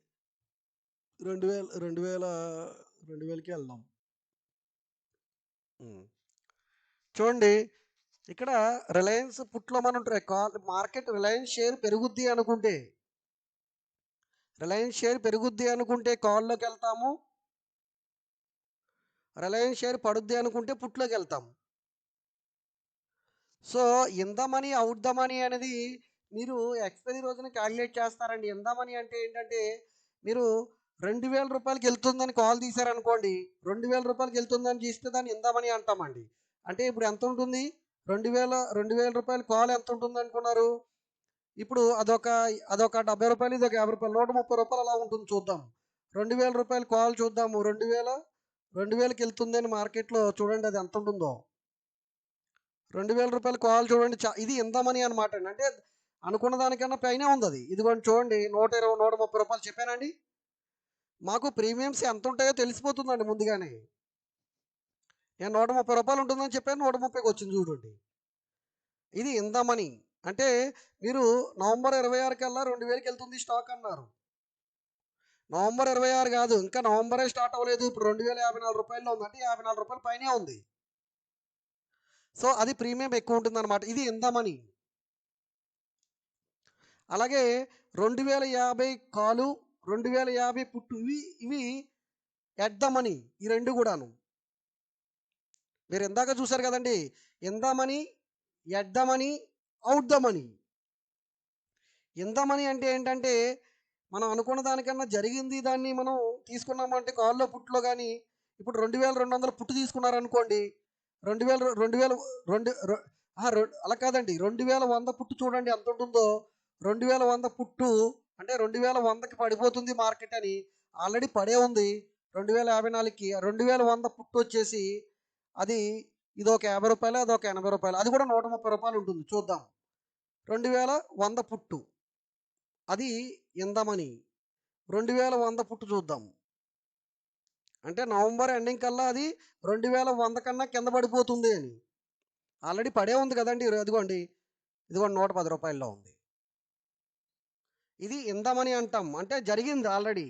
2000కి వెళ్దాం. చూడండి, ఇక్కడ రిలయన్స్ పుట్లో మనం మార్కెట్ రిలయన్స్ షేర్ పెరుగుద్ది అనుకుంటే, కాల్లోకి వెళ్తాము. రిలయన్స్ షేర్ పడుద్ది అనుకుంటే పుట్లోకి వెళ్తాము. So in the money out the money అనేది మీరు ఎక్స్పైరీ రోజున క్యాలిక్యులేట్ చేస్తారండి. ఇన్ ద మనీ అంటే ఏంటంటే, మీరు 2000 రూపాయలకి వెళ్తుందని కాల్ తీశారనుకోండి, 2000 రూపాయలకి వెళ్తుందని తీస్తే దాన్ని ఇన్ ద మనీ అంటామండి. అంటే ఇప్పుడు ఎంత ఉంటుంది, 2000 రూపాయల కాల్ ఎంత ఉంటుంది అనుకున్నారు? ఇప్పుడు అదొక 70 రూపాయలు, ఇది ఒక 50 రూపాయలు, 130 రూపాయలు అలా ఉంటుంది. చూద్దాం, 2000 రూపాయల కాల్ చూద్దాము. 2000కి వెళ్తుందని మార్కెట్లో చూడండి అది ఎంత ఉంటుందో. 2000 రూపాయల కాల్ చూడండి, ఇది ఇంత మనీ అనమాట అండి. అంటే అనుకున్న దానికన్నా పైనే ఉంది అది. ఇదిగోండి చూడండి, 120 130 రూపాయలు చెప్పానండి. మాకు ప్రీమియమ్స్ ఎంత ఉంటాయో తెలిసిపోతుందండి ముందుగానే. నేను 130 రూపాయలు ఉంటుందని చెప్పాను, 130కి వచ్చింది చూడండి. ఇది ఇంత మనీ. అంటే మీరు నవంబర్ 26 కల్లా 2000కి వెళ్తుంది స్టాక్ అన్నారు. నవంబర్ 26 కాదు, ఇంకా నవంబరే స్టార్ట్ అవ్వలేదు. ఇప్పుడు 2054 రూపాయల్లో ఉంది, అంటే 54 రూపాయల పైనే ఉంది. సో అది ప్రీమియం ఎక్కువ ఉంటుంది అనమాట. ఇది ఇన్ ద మనీ. అలాగే 2050 కాలు, 2050 పుట్టు, ఇవి ఎట్ ద మనీ. ఈ రెండు కూడాను మీరు ఇందాక చూసారు కదండి, in the money, at the money, out the money. In the money అంటే ఏంటంటే, మనం అనుకున్న దానికన్నా జరిగింది, దాన్ని మనం తీసుకున్నామంటే కాల్లో పుట్టులో. కానీ ఇప్పుడు 2200 పుట్టు తీసుకున్నారనుకోండి, 2000 అలా కాదండి, 2100 పుట్టు చూడండి ఎంత ఉంటుందో. 2100 పుట్టు అంటే 2100కి పడిపోతుంది మార్కెట్ అని ఆల్రెడీ పడే ఉంది. 2054కి 2100 పుట్టు వచ్చేసి అది ఇదొక 50 రూపాయలు, అదొక 80 రూపాయలు, అది కూడా 130 రూపాయలు ఉంటుంది. చూద్దాం, 2100 పుట్టు అది ఇన్ ద మనీ. 2100 పుట్టు చూద్దాం. అంటే నవంబర్ ఎండింగ్ కల్లా అది 2100 కన్నా కింద పడిపోతుంది అని ఆల్రెడీ పడే ఉంది కదండి. ఇదిగోండి 110 రూపాయల్లో ఉంది. ఇది ఇన్ ద మనీ అంటాం. అంటే జరిగింది ఆల్రెడీ.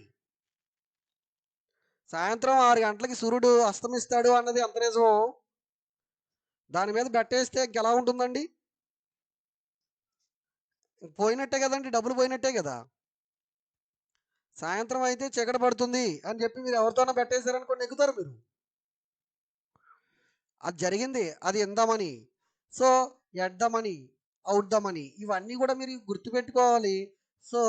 సాయంత్రం 6 గంటలకి సూర్యుడు అస్తమిస్తాడు అన్నది ఎంత నిజమో, దాని మీద బెట్టేస్తే ఎలా ఉంటుందండి? పోయినట్టే కదండి, డబ్బులు పోయినట్టే కదా. సాయంత్రం అయితే చీకటి పడుతుంది అని చెప్పి మీరు ఎవరితోనో పెట్టేశారనుకోండి, ఎక్కుతారు మీరు. అది జరిగింది, అది in the money. So at the money, out the money, ఇవన్నీ కూడా మీరు గుర్తుపెట్టుకోవాలి. సో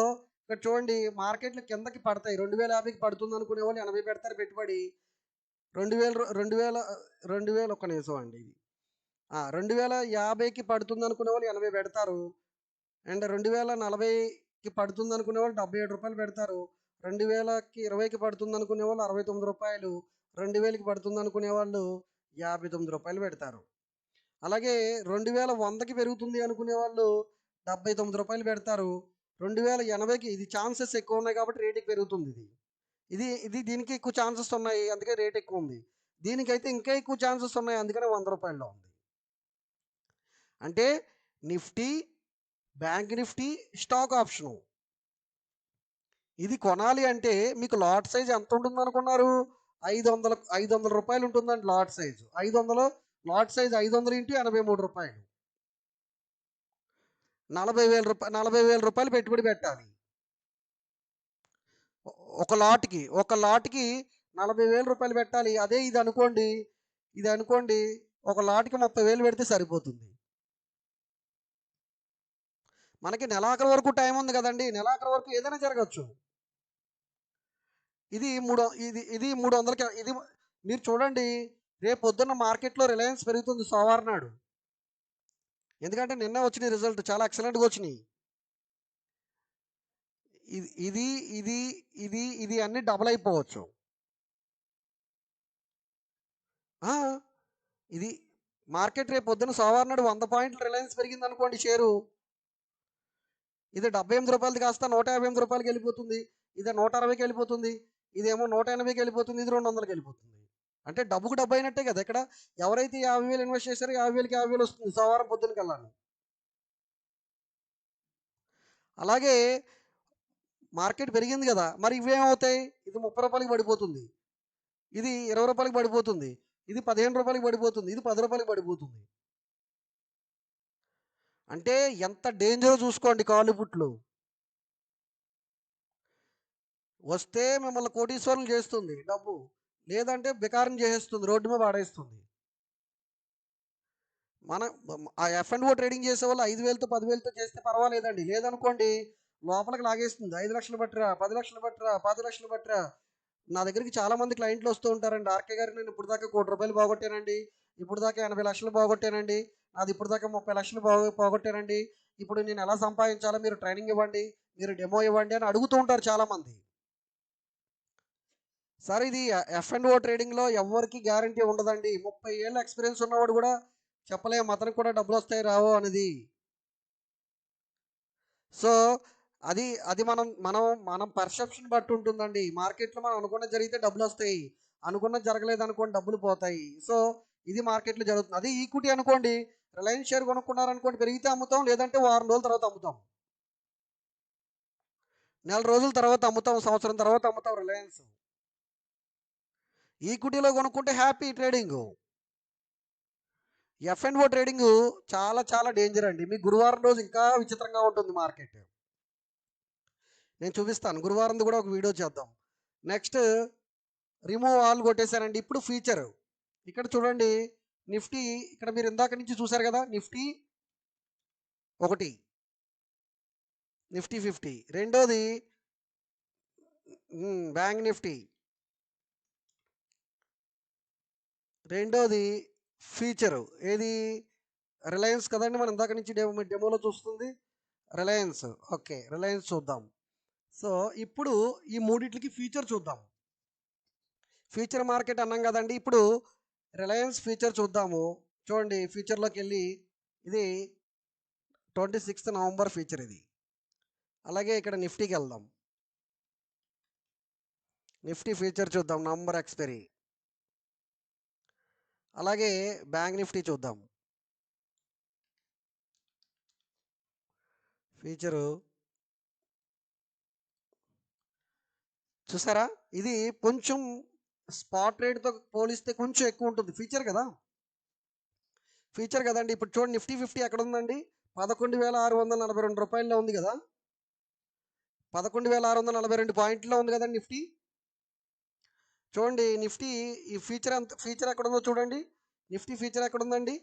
ఇక్కడ చూడండి, మార్కెట్లు కిందకి పడతాయి. 2050కి పడుతుంది అనుకునే వాళ్ళు 80 పెడతారు పెట్టుబడి. 2000 ఒక్క నిమిషం అండి, ఇది 2050కి పడుతుంది అనుకునే వాళ్ళు 80 పెడతారు. అండ్ 2040కి పడుతుంది అనుకునే వాళ్ళు 77 రూపాయలు పెడతారు. 2020కి పడుతుంది అనుకునే వాళ్ళు 69 రూపాయలు, 2000కి పడుతుంది అనుకునే వాళ్ళు 59 రూపాయలు పెడతారు. అలాగే 2100కి పెరుగుతుంది అనుకునే వాళ్ళు 79 రూపాయలు పెడతారు. 2080కి ఇది ఛాన్సెస్ ఎక్కువ ఉన్నాయి కాబట్టి రేటుకి పెరుగుతుంది. దీనికి ఎక్కువ ఛాన్సెస్ ఉన్నాయి, అందుకే రేట్ ఎక్కువ ఉంది. దీనికైతే ఇంకా ఎక్కువ ఛాన్సెస్ ఉన్నాయి, అందుకనే 100 రూపాయల్లో ఉంది. అంటే Nifty, bank Nifty stock option. ఇది కొనాలి అంటే మీకు లాట్ సైజ్ ఎంత ఉంటుంది అనుకున్నారు? 500 రూపాయలు ఉంటుందండి lot size. 500 lot size 500 into 83 రూపాయలు. 40,000 రూపాయలు పెట్టుబడి పెట్టాలి ఒక లాట్కి 40,000 రూపాయలు పెట్టాలి. అదే ఇది అనుకోండి ఒక లాట్కి 30,000 పెడితే సరిపోతుంది. మనకి నెలాఖరు వరకు టైం ఉంది కదండి, నెలాఖరు వరకు ఏదైనా జరగచ్చు. ఇది 300కి ఇది మీరు చూడండి, రేపు పొద్దున్న మార్కెట్లో రిలయన్స్ పెరుగుతుంది సోమవారం నాడు. ఎందుకంటే నిన్న వచ్చిన రిజల్ట్ చాలా ఎక్సలెంట్గా వచ్చినాయి. ఇది ఇది ఇది ఇది అన్ని డబుల్ అయిపోవచ్చు. ఇది మార్కెట్ రేపు పొద్దున్న సోమవారం నాడు 100 పాయింట్లు రిలయన్స్ పెరిగింది అనుకోండి షేరు, ఇది 78 రూపాయలది కాస్త 158 రూపాయలకి వెళ్ళిపోతుంది, ఇది 160కి వెళ్ళిపోతుంది, ఇదేమో 180కి వెళ్ళిపోతుంది, ఇది 200కి వెళ్ళిపోతుంది. అంటే డబ్బుకు డబ్బు అయినట్టే కదా. ఇక్కడ ఎవరైతే 50,000 ఇన్వెస్ట్ చేశారో 50,000కి 50,000 వస్తుంది సోమవారం పొద్దున్నకి వెళ్ళాలి. అలాగే మార్కెట్ పెరిగింది కదా, మరి ఇవేమవుతాయి? ఇది 30 రూపాయలకి పడిపోతుంది, ఇది 20 రూపాయలకి పడిపోతుంది, ఇది 15 రూపాయలకి పడిపోతుంది, ఇది 10 రూపాయలకి పడిపోతుంది. అంటే ఎంత డేంజర్ చూసుకోండి. కాలు పుట్లు వస్తే మిమ్మల్ని కోటీశ్వరులు చేస్తుంది డబ్బు, లేదంటే బెకారం చేసేస్తుంది, రోడ్డు మీద పడేస్తుంది. ఆ F&O ట్రేడింగ్ చేసే వాళ్ళు 5,000తో 10,000తో చేస్తే పర్వాలేదండి. లేదనుకోండి లోపలికి లాగేస్తుంది. 5 లక్షలు పట్టురా, 10 లక్షలు పట్టురా, 10 లక్షలు పట్టురా. నా దగ్గరికి చాలామంది క్లయింట్లు వస్తూ ఉంటారండి. ఆర్కే గారు, నేను ఇప్పుడు దాకా 1 కోటి రూపాయలు పోగొట్టానండి, ఇప్పుడు దాకా 80 లక్షలు పోగొట్టానండి, నాది ఇప్పుడు దాకా 30 లక్షలు పోగొట్టానండి, ఇప్పుడు నేను ఎలా సంపాదించాలో మీరు ట్రైనింగ్ ఇవ్వండి, మీరు డెమో ఇవ్వండి అని అడుగుతూ ఉంటారు చాలామంది. సార్ ఇది F&O ట్రేడింగ్లో ఎవరికి గ్యారంటీ ఉండదండి. 30 ఏళ్ళ ఎక్స్పీరియన్స్ ఉన్నవాడు కూడా చెప్పలేము అతనికి కూడా డబ్బులు వస్తాయి రావో అనేది. సో అది అది మనం మనం మనం పర్సెప్షన్ బట్టి ఉంటుందండి. మార్కెట్లో మనం అనుకున్నది జరిగితే డబ్బులు వస్తాయి, అనుకున్నది జరగలేదు అనుకోండి డబ్బులు పోతాయి. సో ఇది మార్కెట్లో జరుగుతుంది. అది ఈక్విటీ అనుకోండి, రిలయన్స్ షేర్ కొనుక్కున్నారనుకోండి, పెరిగితే అమ్ముతాం, లేదంటే వారం రోజుల తర్వాత అమ్ముతాం, నెల రోజుల తర్వాత అమ్ముతాం, సంవత్సరం తర్వాత అమ్ముతాం రిలయన్స్. ఈక్విటీలో కొనుక్కుంటే హ్యాపీ ట్రేడింగ్. F&O ట్రేడింగ్ చాలా చాలా డేంజర్ అండి. మీకు గురువారం రోజు ఇంకా విచిత్రంగా ఉంటుంది మార్కెట్. నేను చూపిస్తాను, గురువారం కూడా ఒక వీడియో చేద్దాం. నెక్స్ట్ రిమూవ్ ఆల్ కొట్టేశానండి. ఇప్పుడు ఫీచర్ ఇక్కడ చూడండి, నిఫ్టీ ఇక్కడ మీరు ఇందాక నుంచి చూసారు కదా, నిఫ్టీ 1, నిఫ్టీ 50, రెండోది బ్యాంక్ నిఫ్టీ, రెండోది ఫీచరు ఏది? రిలయన్స్ కదండి, మనం ఇందాక నుంచి డెమోలో చూస్తుంది రిలయన్స్. ఓకే, రిలయన్స్ చూద్దాం. సో ఇప్పుడు ఈ మూడిట్లకి ఫీచర్ చూద్దాం. ఫ్యూచర్ మార్కెట్ అన్నాం కదండి, ఇప్పుడు రిలయన్స్ ఫ్యూచర్ చూద్దాము. చూడండి ఫ్యూచర్లోకి వెళ్ళి, ఇది 26 నవంబర్ ఫ్యూచర్ ఇది. అలాగే ఇక్కడ నిఫ్టీకి వెళ్దాం, నిఫ్టీ ఫ్యూచర్ చూద్దాం, నవంబర్ ఎక్స్పైరీ. అలాగే బ్యాంక్ నిఫ్టీ చూద్దాం, ఫ్యూచరు చూసారా, ఇది కొంచెం స్పాట్ రేట్తో పోలిస్తే కొంచెం ఎక్కువ ఉంటుంది. ఫ్యూచర్ కదండి. ఇప్పుడు చూడండి నిఫ్టీ 50 ఎక్కడ ఉందండి? 11,642 రూపాయల్లో ఉంది కదా, 11,642 పాయింట్లో ఉంది కదండి నిఫ్టీ. చూడండి నిఫ్టీ ఈ ఫీచర్ ఎక్కడ ఉందో చూడండి. నిఫ్టీ ఫీచర్ ఎక్కడ ఉందండి?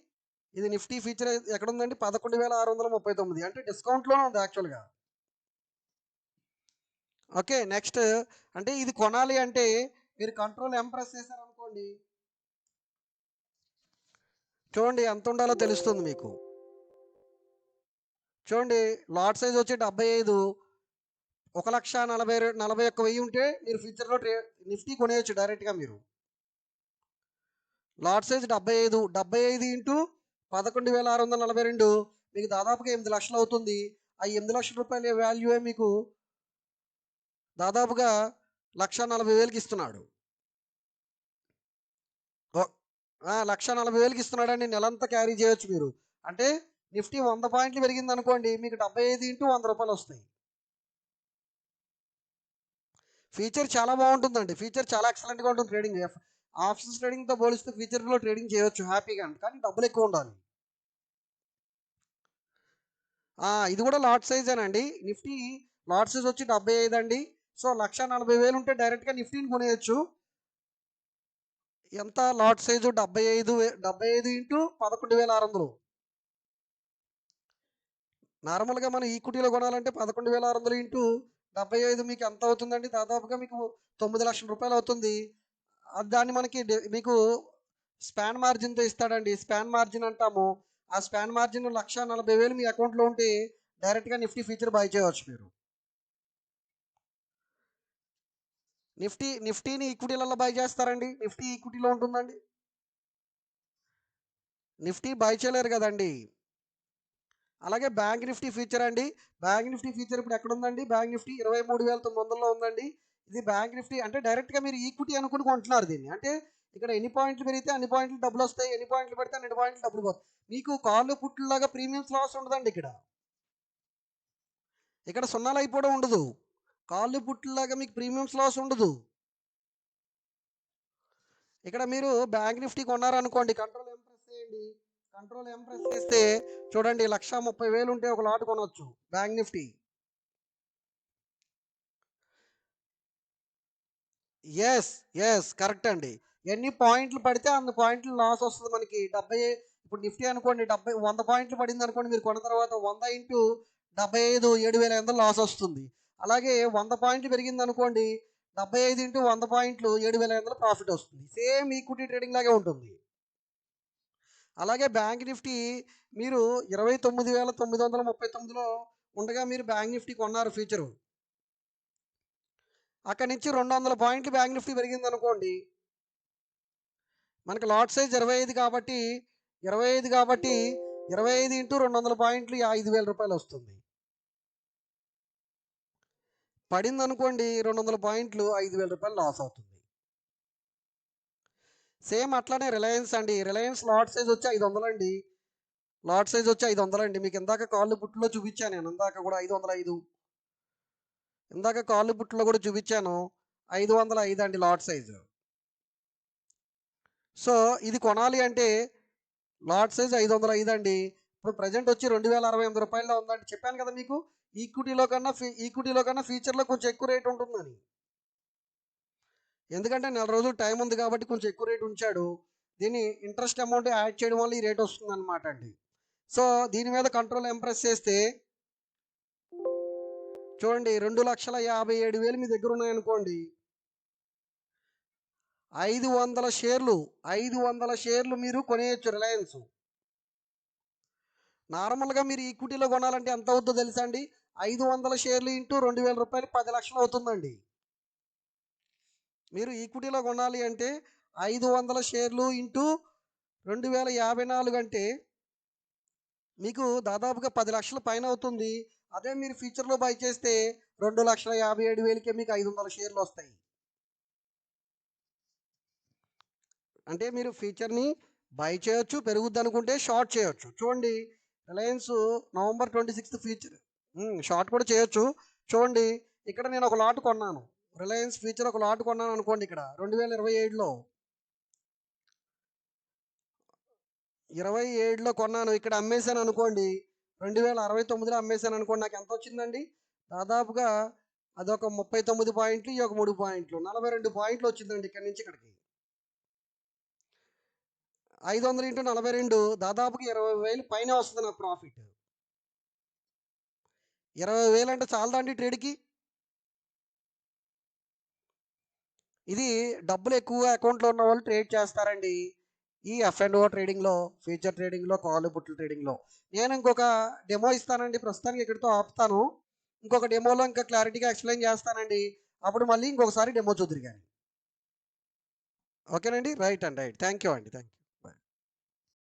ఇది నిఫ్టీ ఫీచర్ ఎక్కడ ఉందండి? 11,639, అంటే డిస్కౌంట్లోనే ఉంది యాక్చువల్గా. ఓకే, నెక్స్ట్ అంటే ఇది కొనాలి అంటే మీరు కంట్రోల్ ఎంప్రెస్ చేశారనుకోండి, చూడండి ఎంత ఉండాలో తెలుస్తుంది మీకు. చూడండి లాట్ సైజ్ వచ్చి 75, 1,41,000 ఉంటే మీరు ఫ్యూచర్లో నిఫ్టీ కొనేయచ్చు డైరెక్ట్గా. మీరు లాట్ సైజ్ 75 ఇంటూ 11,642 మీకు దాదాపుగా 8 లక్షలు అవుతుంది. ఆ 8 లక్షల రూపాయల వాల్యూయే మీకు దాదాపుగా 1,40,000కి ఇస్తున్నాడు. 1,40,000కి ఇస్తున్నాడండి. నెలంతా క్యారీ చేయొచ్చు మీరు. అంటే నిఫ్టీ 100 పాయింట్లు పెరిగింది అనుకోండి, మీకు 75 ఇంటూ 100 రూపాయలు వస్తాయి. ఫీచర్ చాలా బాగుంటుందండి. ఫీచర్ చాలా ఎక్సలెంట్గా ఉంటుంది ట్రేడింగ్. ఆప్షన్స్ ట్రేడింగ్తో పోలిస్తే ఫీచర్లో ట్రేడింగ్ చేయొచ్చు హ్యాపీగా, కానీ డబ్బులు ఎక్కువ ఉండాలి. ఇది కూడా లాట్ సైజేనండి. నిఫ్టీ లాట్ సైజ్ వచ్చి 75 అండి. సో 1,40,000 ఉంటే డైరెక్ట్గా నిఫ్టీని కొనేయచ్చు. ఎంత లాట్ సైజు? 75 ఇంటూ 11,600. నార్మల్గా మనం ఈక్విటీలో కొనాలంటే 11,600 ఇంటూ 75 మీకు ఎంత అవుతుందండి? దాదాపుగా మీకు 9 లక్షల రూపాయలు అవుతుంది. దాన్ని మనకి మీకు స్పాన్ మార్జిన్తో ఇస్తాడండి. స్పాన్ మార్జిన్ అంటాము. ఆ స్పాన్ మార్జిన్ 1,40,000 మీ అకౌంట్లో ఉంటే డైరెక్ట్గా నిఫ్టీ ఫీచర్ బై చేయవచ్చు మీరు. నిఫ్టీని ఈక్విటీలలో బై చేస్తారండి. నిఫ్టీ ఈక్విటీలో ఉంటుందండి. నిఫ్టీ బై చేయలేరు కదండి. అలాగే బ్యాంక్ నిఫ్టీ ఫీచర్ అండి. బ్యాంక్ నిఫ్టీ ఫీచర్ ఇప్పుడు ఎక్కడ ఉందండి? బ్యాంక్ నిఫ్టీ 23,900లో ఉందండి. ఇది బ్యాంక్ నిఫ్టీ అంటే డైరెక్ట్గా మీరు ఈక్విటీ అనుకుని కొంటున్నారు దీన్ని. అంటే ఇక్కడ ఎన్ని పాయింట్లు పెరిగితే అన్ని పాయింట్లు డబ్బులు వస్తాయి, ఎన్ని పాయింట్లు పెడితే అన్ని పాయింట్లు డబ్బులు పోతాయి. మీకు కార్లు పుట్టులాగా ప్రీమియమ్స్ లాస్ ఉండదండి. ఇక్కడ సున్నాలు అయిపోవడం ఉండదు. కార్లు పుట్టులాగా మీకు ప్రీమియమ్స్ లాస్ ఉండదు. ఇక్కడ మీరు బ్యాంక్ నిఫ్టీ కొన్నారనుకోండి, కంట్రోల్ ఎం ప్రెస్ చేయండి. కంట్రోల్ ఎం ప్రెస్ చేస్తే చూడండి, 1,30,000 ఉంటే ఒక లాట్ కొనవచ్చు బ్యాంక్ నిఫ్టీ. ఎస్ కరెక్ట్ అండి. ఎన్ని పాయింట్లు పడితే అన్ని పాయింట్లు లాస్ వస్తుంది మనకి. 70 ఇప్పుడు నిఫ్టీ అనుకోండి, 100 పాయింట్లు పడింది అనుకోండి, మీరు కొన్న తర్వాత 100 ఇంటూ 75 7,500 లాస్ వస్తుంది. అలాగే 100 పాయింట్లు పెరిగింది అనుకోండి, 75 ఇంటూ 100 పాయింట్లు 7,500 ప్రాఫిట్ వస్తుంది. సేమ్ ఈక్విటీ ట్రేడింగ్ లాగే ఉంటుంది. అలాగే బ్యాంక్ నిఫ్టీ మీరు 29,939లో ఉండగా మీరు బ్యాంక్ నిఫ్టీ కొన్నారు ఫీచరు. అక్కడి నుంచి 200 పాయింట్లు బ్యాంక్ నిఫ్టీ పెరిగింది అనుకోండి, మనకి లాట్ సైజ్ 25 కాబట్టి 25 ఇంటూ 200 పాయింట్లు 5,000 రూపాయలు వస్తుంది. పడింది అనుకోండి 200 పాయింట్లు 5,000 రూపాయలు లాస్ అవుతుంది. సేమ్ అట్లానే రిలయన్స్ అండి. రిలయన్స్ లాట్ సైజ్ వచ్చి 500 అండి. లాట్ సైజ్ వచ్చి 500 అండి. మీకు ఇందాక కాళ్ళు పుట్టులో చూపించాను నేను, ఇందాక కూడా 505. ఇందాక కాళ్ళు పుట్టులో కూడా చూపించాను, 505 అండి లాట్ సైజు. సో ఇది కొనాలి అంటే లాట్ సైజ్ 505 అండి. ఇప్పుడు ప్రజెంట్ వచ్చి 2,068 రూపాయల్లో ఉందండి. చెప్పాను కదా మీకు, ఈక్విటీలో కన్నా ఫీచర్లో కొంచెం ఎక్కువ రేట్ ఉంటుందని. ఎందుకంటే 4 రోజులు టైం ఉంది కాబట్టి కొంచెం ఎక్కువ రేట్ ఉంచాడు. దీన్ని ఇంట్రెస్ట్ అమౌంట్ యాడ్ చేయడం వల్ల ఈ రేట్ వస్తుంది అనమాట అండి. సో దీని మీద కంట్రోల్ ఎంప్రెస్ చేస్తే చూడండి, 2,57,000 మీ దగ్గర ఉన్నాయనుకోండి, 500 షేర్లు మీరు కొనేయచ్చు రిలయన్స్. నార్మల్గా మీరు ఈక్విటీలో కొనాలంటే ఎంత అవుతుందో తెలుసా అండి? 500 షేర్లు ఇంటూ 2,000 రూపాయలు 10 లక్షలు అవుతుందండి. మీరు ఈక్విటీలో కొనాలి అంటే 500 షేర్లు ఇంటూ 2,054 అంటే మీకు దాదాపుగా 10 లక్షల పైన అవుతుంది. అదే మీరు ఫ్యూచర్లో బై చేస్తే 2,57,000కే మీకు 500 షేర్లు వస్తాయి. అంటే మీరు ఫ్యూచర్ని బై చేయొచ్చు, పెరుగుద్ది అనుకుంటే షార్ట్ చేయొచ్చు. చూడండి, రిలయన్స్ November 26 ఫ్యూచర్ షార్ట్ కూడా చేయొచ్చు. చూడండి, ఇక్కడ నేను ఒక లాట్ కొన్నాను, రిలయన్స్ ఫ్యూచర్ ఒక లాట్ కొన్నాను అనుకోండి. ఇక్కడ 2027లో కొన్నాను, ఇక్కడ అమ్మేశాను అనుకోండి, 2069లో అమ్మేశాను అనుకోండి. నాకు ఎంత వచ్చిందండి? దాదాపుగా అదొక 39 పాయింట్లు, ఈ ఒక 3 పాయింట్లు, 42 పాయింట్లు వచ్చిందండి ఇక్కడి నుంచి ఇక్కడికి. 500 ఇంటూ 42 దాదాపుగా 20,000 పైన వస్తుంది నాకు ప్రాఫిట్. 20,000 అంటే చాలదండి ట్రేడ్కి. ఇది డబ్బులు ఎక్కువగా అకౌంట్లో ఉన్న వాళ్ళు ట్రేడ్ చేస్తారండి ఈ F&O ట్రేడింగ్లో, ఫ్యూచర్ ట్రేడింగ్లో, కాలు పుట్లు ట్రేడింగ్లో. నేను ఇంకొక డెమో ఇస్తానండి, ప్రస్తుతానికి ఇక్కడితో ఆపుతాను. ఇంకొక డెమోలో ఇంకా క్లారిటీగా ఎక్స్ప్లెయిన్ చేస్తానండి. అప్పుడు మళ్ళీ ఇంకొకసారి డెమో చూద్దరు కానీ. ఓకేనండి, రైట్ అండి, రైట్. థ్యాంక్ యూ అండి, థ్యాంక్ యూ.